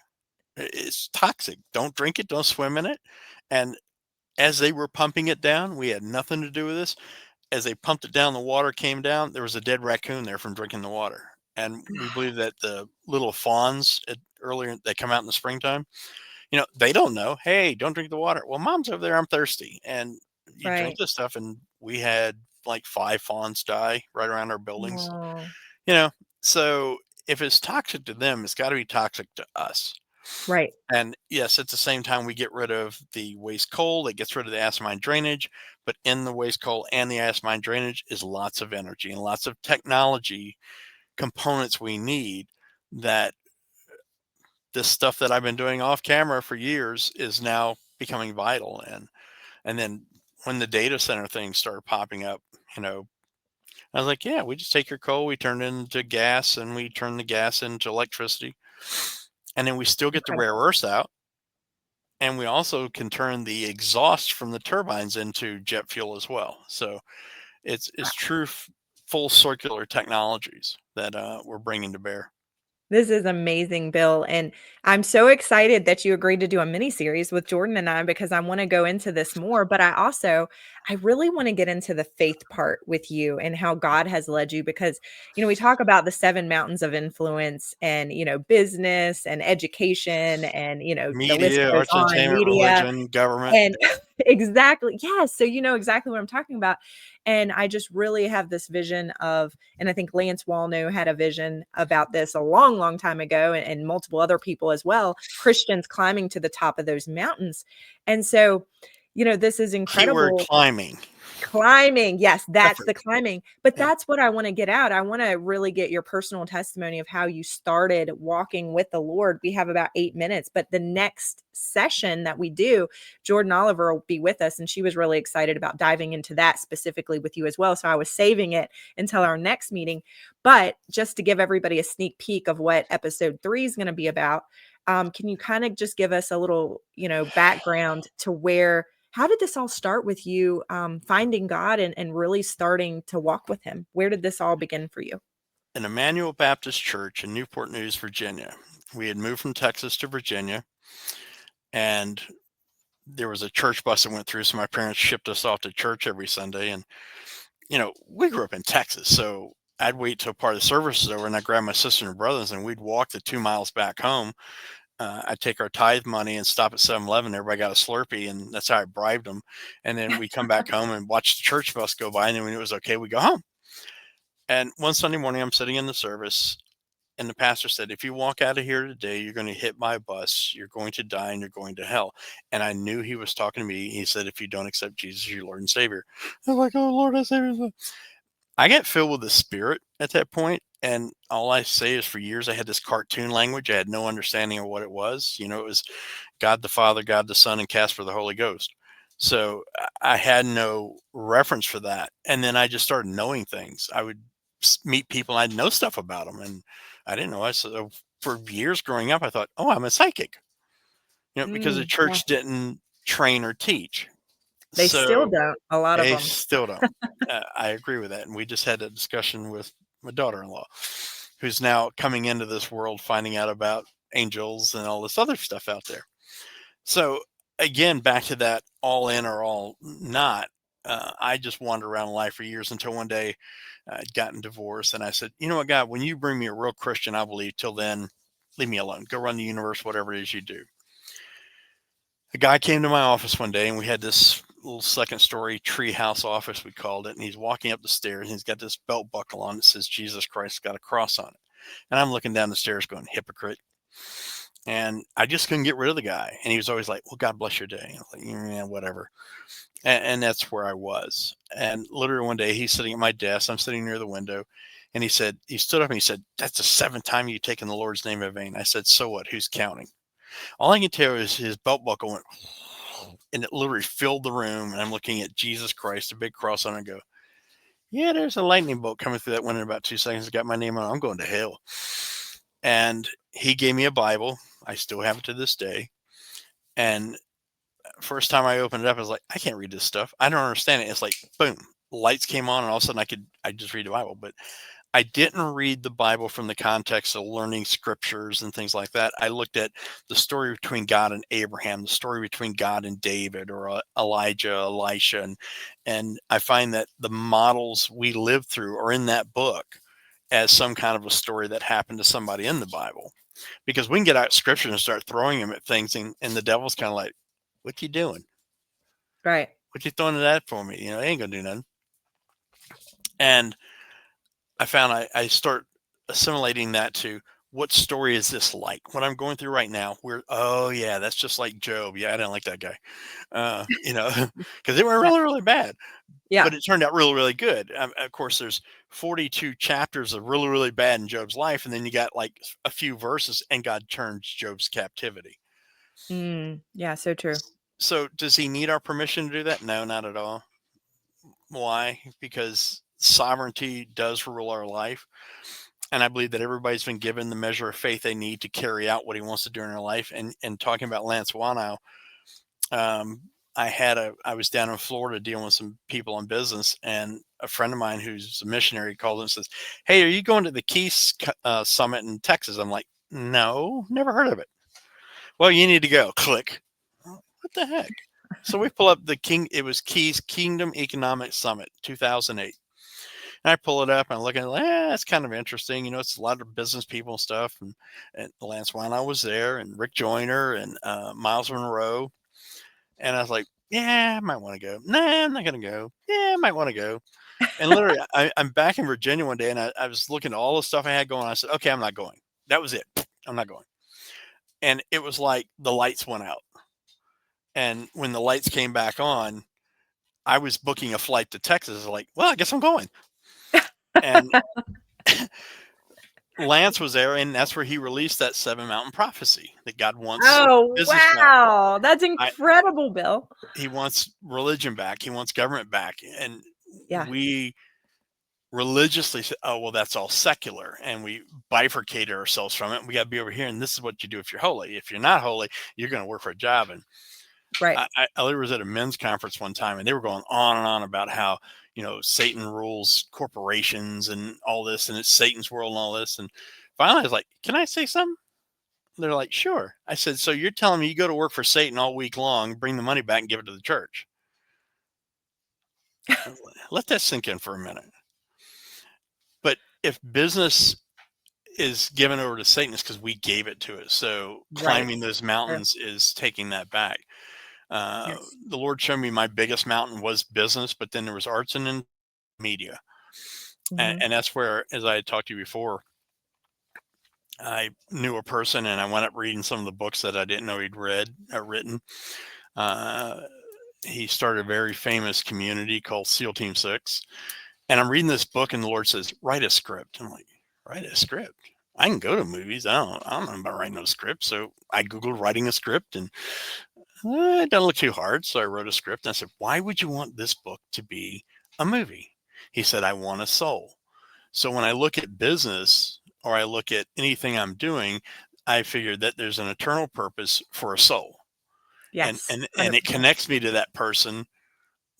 It's toxic. Don't drink it. Don't swim in it. And as they were pumping it down, we had nothing to do with this. As they pumped it down, the water came down. There was a dead raccoon there from drinking the water. And we believe that the little fawns earlier that come out in the springtime, they don't know. Hey, don't drink the water. Well, mom's over there. I'm thirsty. And you drink Right. this stuff. And we had like 5 fawns die right around our buildings. Oh, You know, so if it's toxic to them, it's got to be toxic to us. right. And yes, at the same time, we get rid of the waste coal that gets rid of the acid mine drainage. But in the waste coal and the acid mine drainage is lots of energy and lots of technology components we need that this stuff that I've been doing off camera for years is now becoming vital. And then when the data center things started popping up, I was like, yeah, we just take your coal, we turn it into gas, and we turn the gas into electricity. And then we still get the rare Incredible. earths out. And we also can turn the exhaust from the turbines into jet fuel as well. So it's true full circular technologies that we're bringing to bear. This is amazing, Bill. And I'm so excited that you agreed to do a mini series with Jordan and I because I want to go into this more. But I really want to get into the faith part with you and how God has led you because, we talk about the 7 mountains of influence and, business and education and, the list Media, goes arts, on, entertainment, media. religion, government. And exactly. Yes. So you know exactly what I'm talking about. And I just really have this vision of, and I think Lance Wallno had a vision about this a long, long time ago, and multiple other people as well, Christians climbing to the top of those mountains. And so, this is Keyword incredible. climbing. Climbing. Yes, that's Effort. the climbing. But Yeah. that's what I want to get out. I want to really get your personal testimony of how you started walking with the Lord. We have about 8 minutes, but the next session that we do, Jordan Oliver will be with us, and she was really excited about diving into that specifically with you as well. So I was saving it until our next meeting. But just to give everybody a sneak peek of what episode 3 is going to be about, can you kind of just give us a little, background to how did this all start with you finding God and really starting to walk with him? Where did this all begin for you? An Emmanuel Baptist Church in Newport News, Virginia. We had moved from Texas to Virginia, and there was a church bus that went through. So my parents shipped us off to church every Sunday. And, we grew up in Texas. So I'd wait till part of the service is over and I'd grab my sister and brothers and we'd walk the 2 miles back home. I'd take our tithe money and stop at 7-Eleven. Everybody got a Slurpee, and that's how I bribed them. And then we come back home and watch the church bus go by. And then when it was okay, we go home. And one Sunday morning, I'm sitting in the service, and the pastor said, if you walk out of here today, you're going to hit my bus. You're going to die and you're going to hell. And I knew he was talking to me. He said, if you don't accept Jesus, your Lord and Savior. I'm like, oh, Lord, I Savior. I got filled with the Spirit at that point, and all I say is for years I had this cartoon language. I had no understanding of what it was. It was God the Father, God the Son, and Casper the Holy Ghost. So I had no reference for that. And then I just started knowing things. I would meet people and I'd know stuff about them, and I didn't know. So for years growing up, I thought, oh, I'm a psychic, because the Yeah. church didn't train or teach. They still So don't, a lot of they them. still don't. I agree with that. And we just had a discussion with my daughter-in-law, who's now coming into this world, finding out about angels and all this other stuff out there. So again, back to that all in or all not. I just wandered around life for years until one day I'd gotten divorced. And I said, you know what, God, when you bring me a real Christian, I believe. Till then, leave me alone. Go run the universe, whatever it is you do. A guy came to my office one day and we had this little second story tree house office, we called it. And he's walking up the stairs and he's got this belt buckle on that says Jesus Christ, got a cross on it. And I'm looking down the stairs going, hypocrite. And I just couldn't get rid of the guy. And he was always like, well, God bless your day. I'm like, yeah, whatever. And that's where I was. And literally one day he's sitting at my desk. I'm sitting near the window. And he stood up and he said, that's the 7th time you've taken the Lord's name in vain. I said, so what? Who's counting? All I can tell you is his belt buckle went, and it literally filled the room. And I'm looking at Jesus Christ, a big cross on it, and go, yeah, there's a lightning bolt coming through that window in about 2 seconds. It got my name on it. I'm going to hell. And he gave me a Bible. I still have it to this day. And first time I opened it up, I was like, I can't read this stuff. I don't understand it. It's like, boom, lights came on, and all of a sudden I just read the Bible. But I didn't read the Bible from the context of learning scriptures and things like that. I looked at the story between God and Abraham, the story between God and David, or Elijah, Elisha. And I find that the models we live through are in that book as some kind of a story that happened to somebody in the Bible. Because we can get out scripture and start throwing them at things, and the devil's kind of like, what you doing? Right. What you throwing at that for me? It ain't going to do nothing. And I found I start assimilating that to, what story is this like? What I'm going through right now, oh yeah, that's just like Job. Yeah, I didn't like that guy. Because they were really, really bad. Yeah. But it turned out really, really good. Of course, there's 42 chapters of really, really bad in Job's life. And then you got like a few verses and God turns Job's captivity. Yeah, so true. So does he need our permission to do that? No, not at all. Why? Because sovereignty does rule our life. And I believe that everybody's been given the measure of faith they need to carry out what he wants to do in their life. And talking about Lance Wanow, I was down in Florida dealing with some people on business, and a friend of mine who's a missionary called and says, hey, are you going to the Keys Summit in Texas? I'm like, no, never heard of it. Well, you need to go. Click. What the heck? So we pull up it was Keys Kingdom Economic Summit 2008. And I pull it up and I look at it, that's kind of interesting. It's a lot of business people and stuff. And Lance Wanow was there, and Rick Joyner, and Miles Monroe. And I was like, yeah, I might want to go. Nah, I'm not going to go. Yeah, I might want to go. And literally, I'm back in Virginia one day, and I was looking at all the stuff I had going on. I said, okay, I'm not going. That was it. I'm not going. And it was like the lights went out. And when the lights came back on, I was booking a flight to Texas. I was like, well, I guess I'm going. And Lance was there, and that's where he released that 7 mountain prophecy that God wants. Oh, wow. That's incredible, Bill. He wants religion back. He wants government back. And we religiously say, oh, well, that's all secular. And we bifurcated ourselves from it. We got to be over here. And this is what you do if you're holy. If you're not holy, you're going to work for a job. And right. I was at a men's conference one time, and they were going on and on about how, Satan rules corporations and all this, and it's Satan's world and all this. And finally I was like, can I say something? They're like, sure. I said, so you're telling me you go to work for Satan all week long, bring the money back and give it to the church? Let that sink in for a minute. But if business is given over to Satan, it's because we gave it to it. So climbing those mountains is taking that back. The Lord showed me my biggest mountain was business, but then there was arts and media. And that's where, as I had talked to you before, I knew a person, and I went up reading some of the books that I didn't know he'd written. He started a very famous community called SEAL Team 6. And I'm reading this book, and the Lord says, write a script. I'm like, write a script? I can go to movies. I don't know about writing a script. So I Googled writing a script, and it doesn't look too hard. So I wrote a script, and I said, why would you want this book to be a movie? He said, I want a soul. So when I look at business, or I look at anything I'm doing, I figured that there's an eternal purpose for a soul. Yes. And it connects me to that person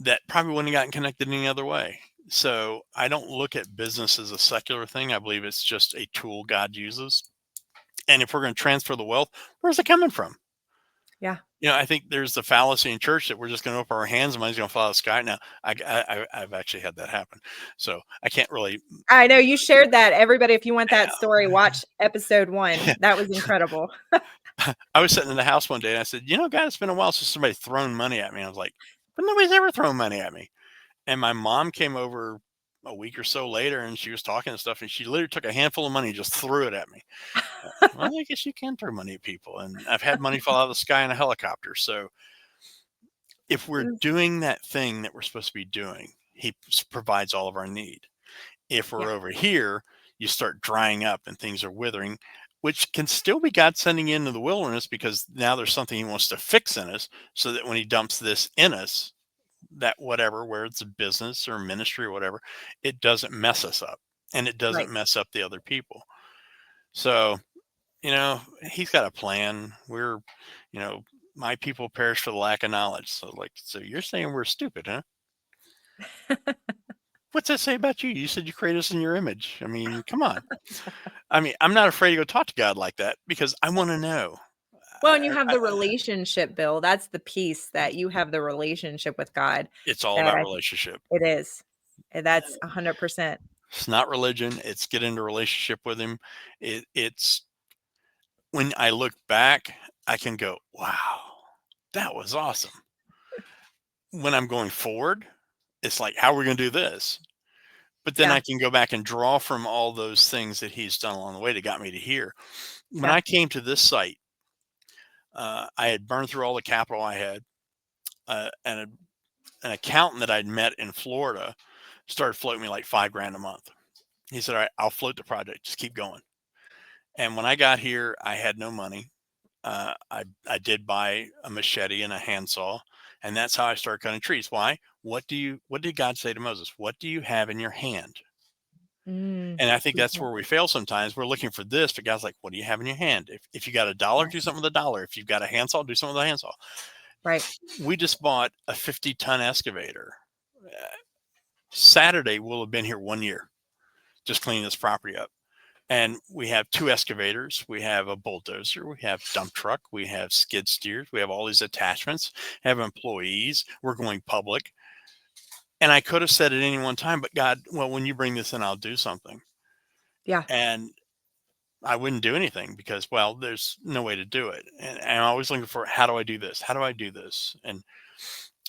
that probably wouldn't have gotten connected any other way. So I don't look at business as a secular thing. I believe it's just a tool God uses. And if we're going to transfer the wealth, where's it coming from? Yeah. I think there's the fallacy in church that we're just going to open our hands and money's going to follow the sky. Now, I've actually had that happen. So I can't really. I know you shared that. Everybody, if you want that story, watch episode 1. That was incredible. I was sitting in the house one day, and I said, God, it's been a while since somebody thrown money at me. I was like, but nobody's ever thrown money at me. And my mom came over a week or so later, and she was talking and stuff, and she literally took a handful of money and just threw it at me. Well, I guess you can throw money at people, and I've had money fall out of the sky in a helicopter. So if we're doing that thing that we're supposed to be doing, he provides all of our need. If we're Yeah. over here, you start drying up and things are withering, which can still be God sending you into the wilderness, because now there's something he wants to fix in us, so that when he dumps this in us, that whatever, where it's a business or ministry or whatever, it doesn't mess us up, and it doesn't Right. mess up the other people. So, he's got a plan. We're, my people perish for the lack of knowledge. So you're saying we're stupid, huh? What's that say about you? You said you created us in your image. I mean, come on. I mean, I'm not afraid to go talk to God like that, because I want to know. Well, and you have the relationship, Bill. That's the piece, that you have the relationship with God. It's all That about I relationship. It is. And that's 100%. It's not religion. It's get into a relationship with him. It's when I look back, I can go, wow, that was awesome. When I'm going forward, it's like, how are we going to do this? But then Yeah. I can go back and draw from all those things that he's done along the way that got me to here. When Yeah. I came to this site, I had burned through all the capital I had, and an accountant that I'd met in Florida started floating me like $5,000 a month. He said, all right, I'll float the project. Just keep going. And when I got here, I had no money. I did buy a machete and a handsaw, and that's how I started cutting trees. Why? What did God say to Moses? What do you have in your hand? And I think Good that's point. where we fail sometimes. We're looking for this, but God's like, what do you have in your hand? If you got $1, do something with $1. If you've got a handsaw, do something with a handsaw. Right. We just bought a 50-ton excavator. Saturday, we'll have been here 1 year just cleaning this property up. And we have 2 excavators. We have a bulldozer. We have dump truck. We have skid steers. We have all these attachments. Have employees. We're going public. And I could have said at any one time, but God, well, when you bring this in, I'll do something. Yeah. And I wouldn't do anything because, well, there's no way to do it. And I'm always looking for, how do I do this? How do I do this? And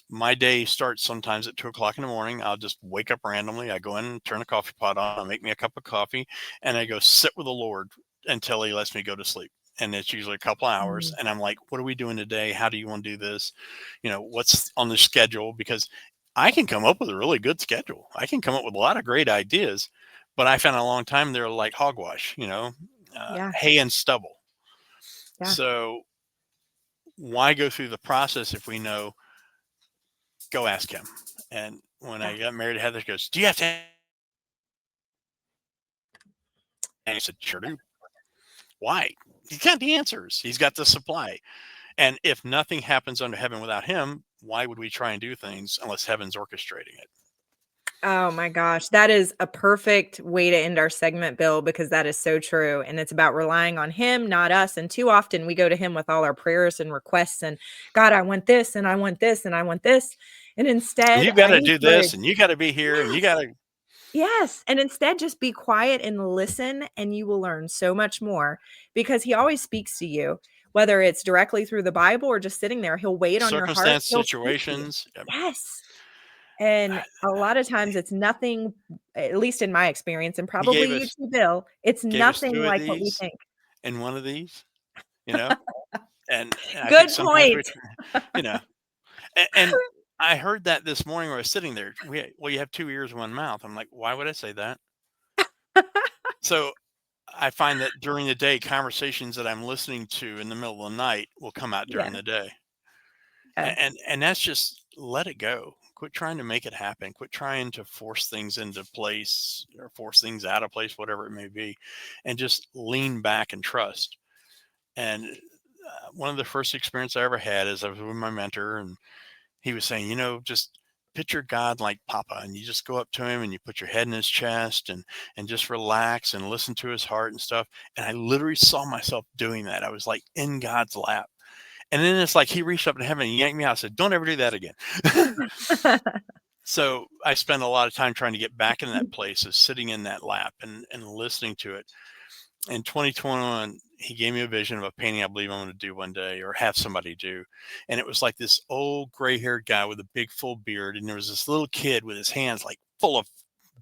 my day starts sometimes at 2 o'clock in the morning. I'll just wake up randomly. I go in and turn a coffee pot on. I'll make me a cup of coffee, and I go sit with the Lord until he lets me go to sleep. And it's usually a couple hours. Mm. And I'm like, what are we doing today? How do you want to do this? What's on the schedule? Because I can come up with a really good schedule. I can come up with a lot of great ideas, but I found a long time they're like hogwash, Yeah. hay and stubble. Yeah. So why go through the process if we know? Go ask him. And when I got married, Heather goes, do you have to? And I said, sure do. Why? He's got the answers. He's got the supply. And if nothing happens under heaven without him, why would we try and do things unless heaven's orchestrating it? Oh my gosh, that is a perfect way to end our segment, Bill, because that is so true. And it's about relying on him, not us. And too often we go to him with all our prayers and requests and, God, I want this and I want this and I want this. And And instead, you got I to do this, encourage, and you got to be here, and you got to. yes. And instead, just be quiet and listen, and you will learn so much more, because he always speaks to you, whether it's directly through the Bible or just sitting there. He'll wait on your heart. Circumstance, He'll speak to you. situations. Yes. And a lot of times it's nothing, at least in my experience, and He gave probably you us too, Bill, it's gave us nothing 2 of like what we these think. and 1 of these, you know. And I think Good sometimes we, point. you know, and I heard that this morning where I was sitting there. Well, you have 2 ears, 1 mouth. I'm like, why would I say that? So I find that during the day, conversations that I'm listening to in the middle of the night will come out Yeah. during the day. Yeah. And that's just, let it go. Quit trying to make it happen. Quit trying to force things into place or force things out of place, whatever it may be, and just lean back and trust. And one of the first experience I ever had is I was with my mentor, and he was saying, just picture God like Papa, and you just go up to him and you put your head in his chest and just relax and listen to his heart and stuff. And I literally saw myself doing that. I was like in God's lap. And then it's like he reached up to heaven and yanked me out and said, don't ever do that again. So I spent a lot of time trying to get back in that place of sitting in that lap and listening to it. In 2021, he gave me a vision of a painting I believe I'm going to do one day or have somebody do. And it was like this old gray haired guy with a big full beard. And there was this little kid with his hands like full of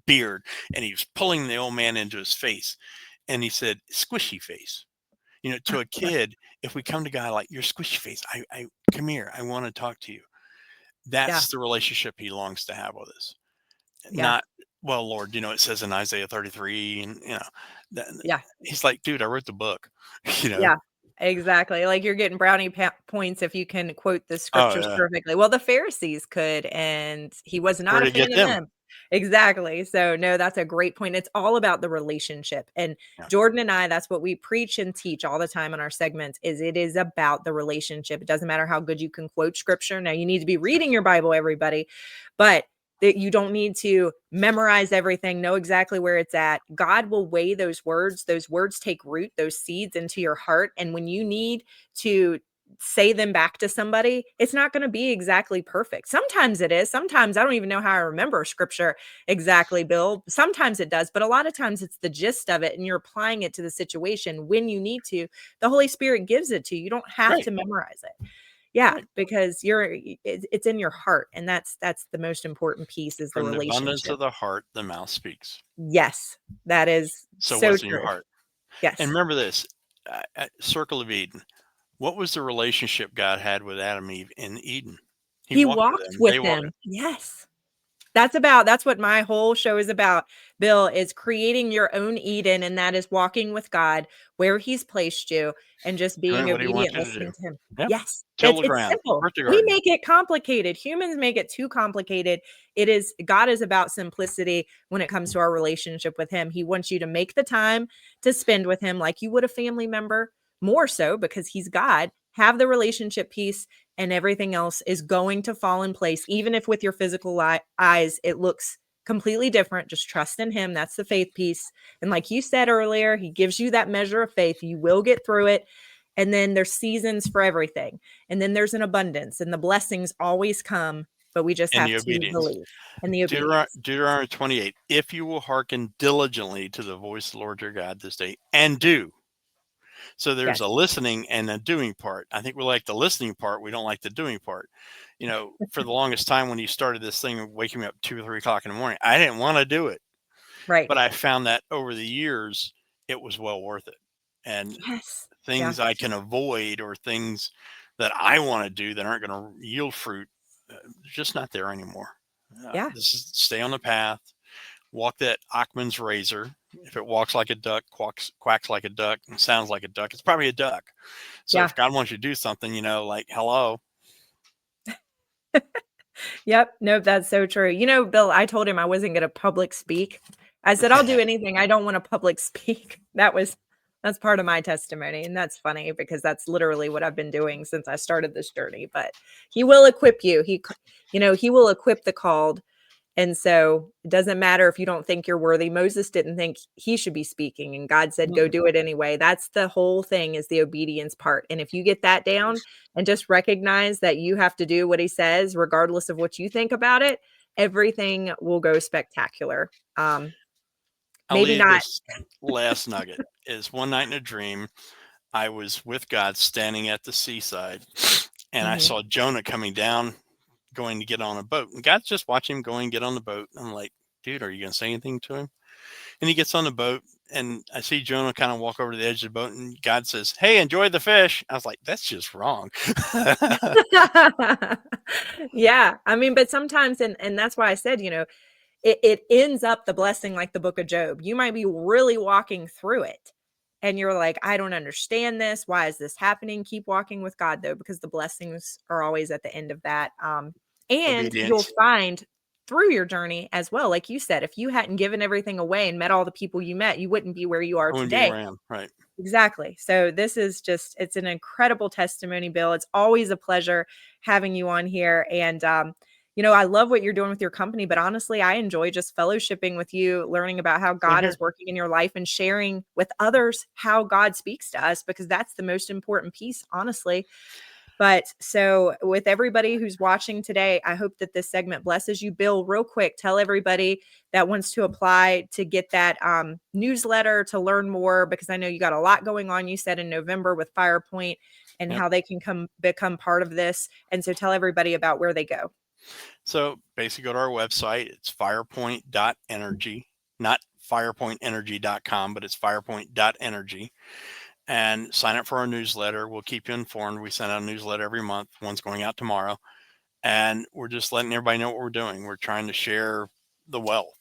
beard. And he was pulling the old man into his face. And he said, squishy face. To a kid, if we come to God like, you're squishy face, I come here. I want to talk to you. Yeah. That's the relationship he longs to have with us. Yeah. Not, well, Lord, it says in Isaiah 33 and, that, Yeah. he's like, dude, I wrote the book, Yeah, exactly. Like you're getting brownie points if you can quote the Oh scriptures yeah. perfectly. Well, the Pharisees could, and he was Where not a to fan get of them? them. Exactly. So no, that's a great point. It's all about the relationship. And Yeah. Jordan and I, that's what we preach and teach all the time in our segments is it is about the relationship. It doesn't matter how good you can quote scripture. Now you need to be reading your Bible, everybody, but that you don't need to memorize everything, know exactly where it's at. God will weigh those words take root, those seeds into your heart. And when you need to say them back to somebody, it's not going to be exactly perfect. Sometimes it is. Sometimes I don't even know how I remember scripture exactly, Bill. Sometimes it does, but a lot of times it's the gist of it and you're applying it to the situation when you need to. The Holy Spirit gives it to you. You don't have Right. to memorize it. Yeah, Right. because it's in your heart, and that's the most important piece is the From the abundance relationship. of the heart, the mouth speaks. Yes, that is So so what's in your true. heart? And Yes. remember this, Circle of Eden. What was the relationship God had with Adam and Eve in Eden? He He walked with walked them. with They walked. them. Yes. That's what my whole show is about, Bill, is creating your own Eden, and that is walking with God where he's placed you and just Doing being what he wants obedient, you to do. listening to him. Yep. Yes. Till the It's ground. simple. Work the We garden. make it complicated. Humans make it too complicated. God is about simplicity when it comes to our relationship with him. He wants you to make the time to spend with him like you would a family member, more so because he's God. Have the relationship piece and everything else is going to fall in place, even if with your physical eyes it looks completely different. Just trust in him. That's the faith piece. And like you said earlier, he gives you that measure of faith. You will get through it. And then there's seasons for everything. And then there's an abundance and the blessings always come, but we just And have the to obedience. believe and the obedience. Deuteronomy 28. If you will hearken diligently to the voice of the Lord your God this day and do. So there's a Yes. listening and a doing part. I think we like the listening part. We don't like the doing part. For the longest time when you started this thing of waking me up 2 or 3 o'clock in the morning, I didn't want to do it. Right. But I found that over the years, it was well worth it. And Yes. things I can avoid or things that I want to do that aren't going to yield fruit, just not there anymore. Yeah. This is stay on the path, walk that Achman's razor. If it walks like a duck, quacks like a duck, and sounds like a duck, it's probably a duck. So Yeah. if God wants you to do something, like hello. Yep. Nope. That's so true. Bill, I told him I wasn't going to public speak. I said, I'll do anything. I don't want to public speak. That's part of my testimony. And that's funny because that's literally what I've been doing since I started this journey, but he will equip you. He will equip the called. And so it doesn't matter if you don't think you're worthy. Moses didn't think he should be speaking, and God said, go do it anyway. That's the whole thing, is the obedience part. And if you get that down and just recognize that you have to do what he says, regardless of what you think about it, everything will go spectacular. I'll Maybe leave not. this last nugget is one night in a dream. I was with God standing at the seaside and I saw Jonah coming down, going to get on a boat. And God's just watching him going, get on the boat. I'm like, dude, are you going to say anything to him? And he gets on the boat and I see Jonah kind of walk over to the edge of the boat and God says, hey, enjoy the fish. I was like, that's just wrong. Yeah. I mean, but sometimes, and that's why I said, it ends up the blessing like the book of Job. You might be really walking through it and you're like, I don't understand this. Why is this happening? Keep walking with God though, because the blessings are always at the end of that. And you'll Obedience. find through your journey as well. Like you said, if you hadn't given everything away and met all the people you met, you wouldn't be where you are I wouldn't be today. where I am. Right. Exactly. So this is it's an incredible testimony, Bill. It's always a pleasure having you on here. And, I love what you're doing with your company, but honestly, I enjoy just fellowshipping with you, learning about how Same God here. is working in your life and sharing with others how God speaks to us, because that's the most important piece, honestly. But so with everybody who's watching today, I hope that this segment blesses you. Bill, real quick, tell everybody that wants to apply to get that newsletter to learn more, because I know you got a lot going on, you said in November with Firepoint, and how they can become part of this. And so tell everybody about where they go. So basically go to our website. It's firepoint.energy, not firepointenergy.com, but it's firepoint.energy, and sign up for our newsletter. We'll keep you informed. We send out a newsletter every month. One's going out tomorrow, and we're just letting everybody know what we're doing. We're trying to share the wealth,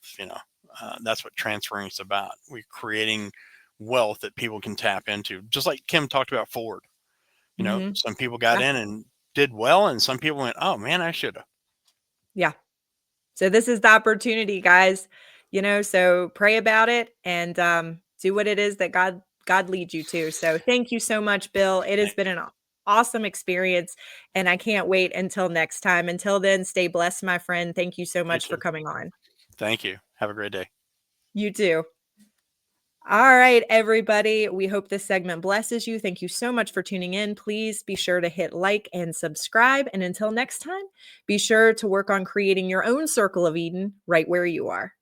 that's what transferring is about. We're creating wealth that people can tap into, just like Kim talked about Ford. Some people got in and did well, and some people went, oh man, I should have. Yeah. So this is the opportunity, guys, so pray about it and do what it is that God leads you to. So thank you so much, Bill. It has been an awesome experience, and I can't wait until next time. Until then, stay blessed, my friend. Thank you so much for coming on. Thank you. Have a great day. You too. All right, everybody. We hope this segment blesses you. Thank you so much for tuning in. Please be sure to hit like and subscribe. And until next time, be sure to work on creating your own circle of Eden right where you are.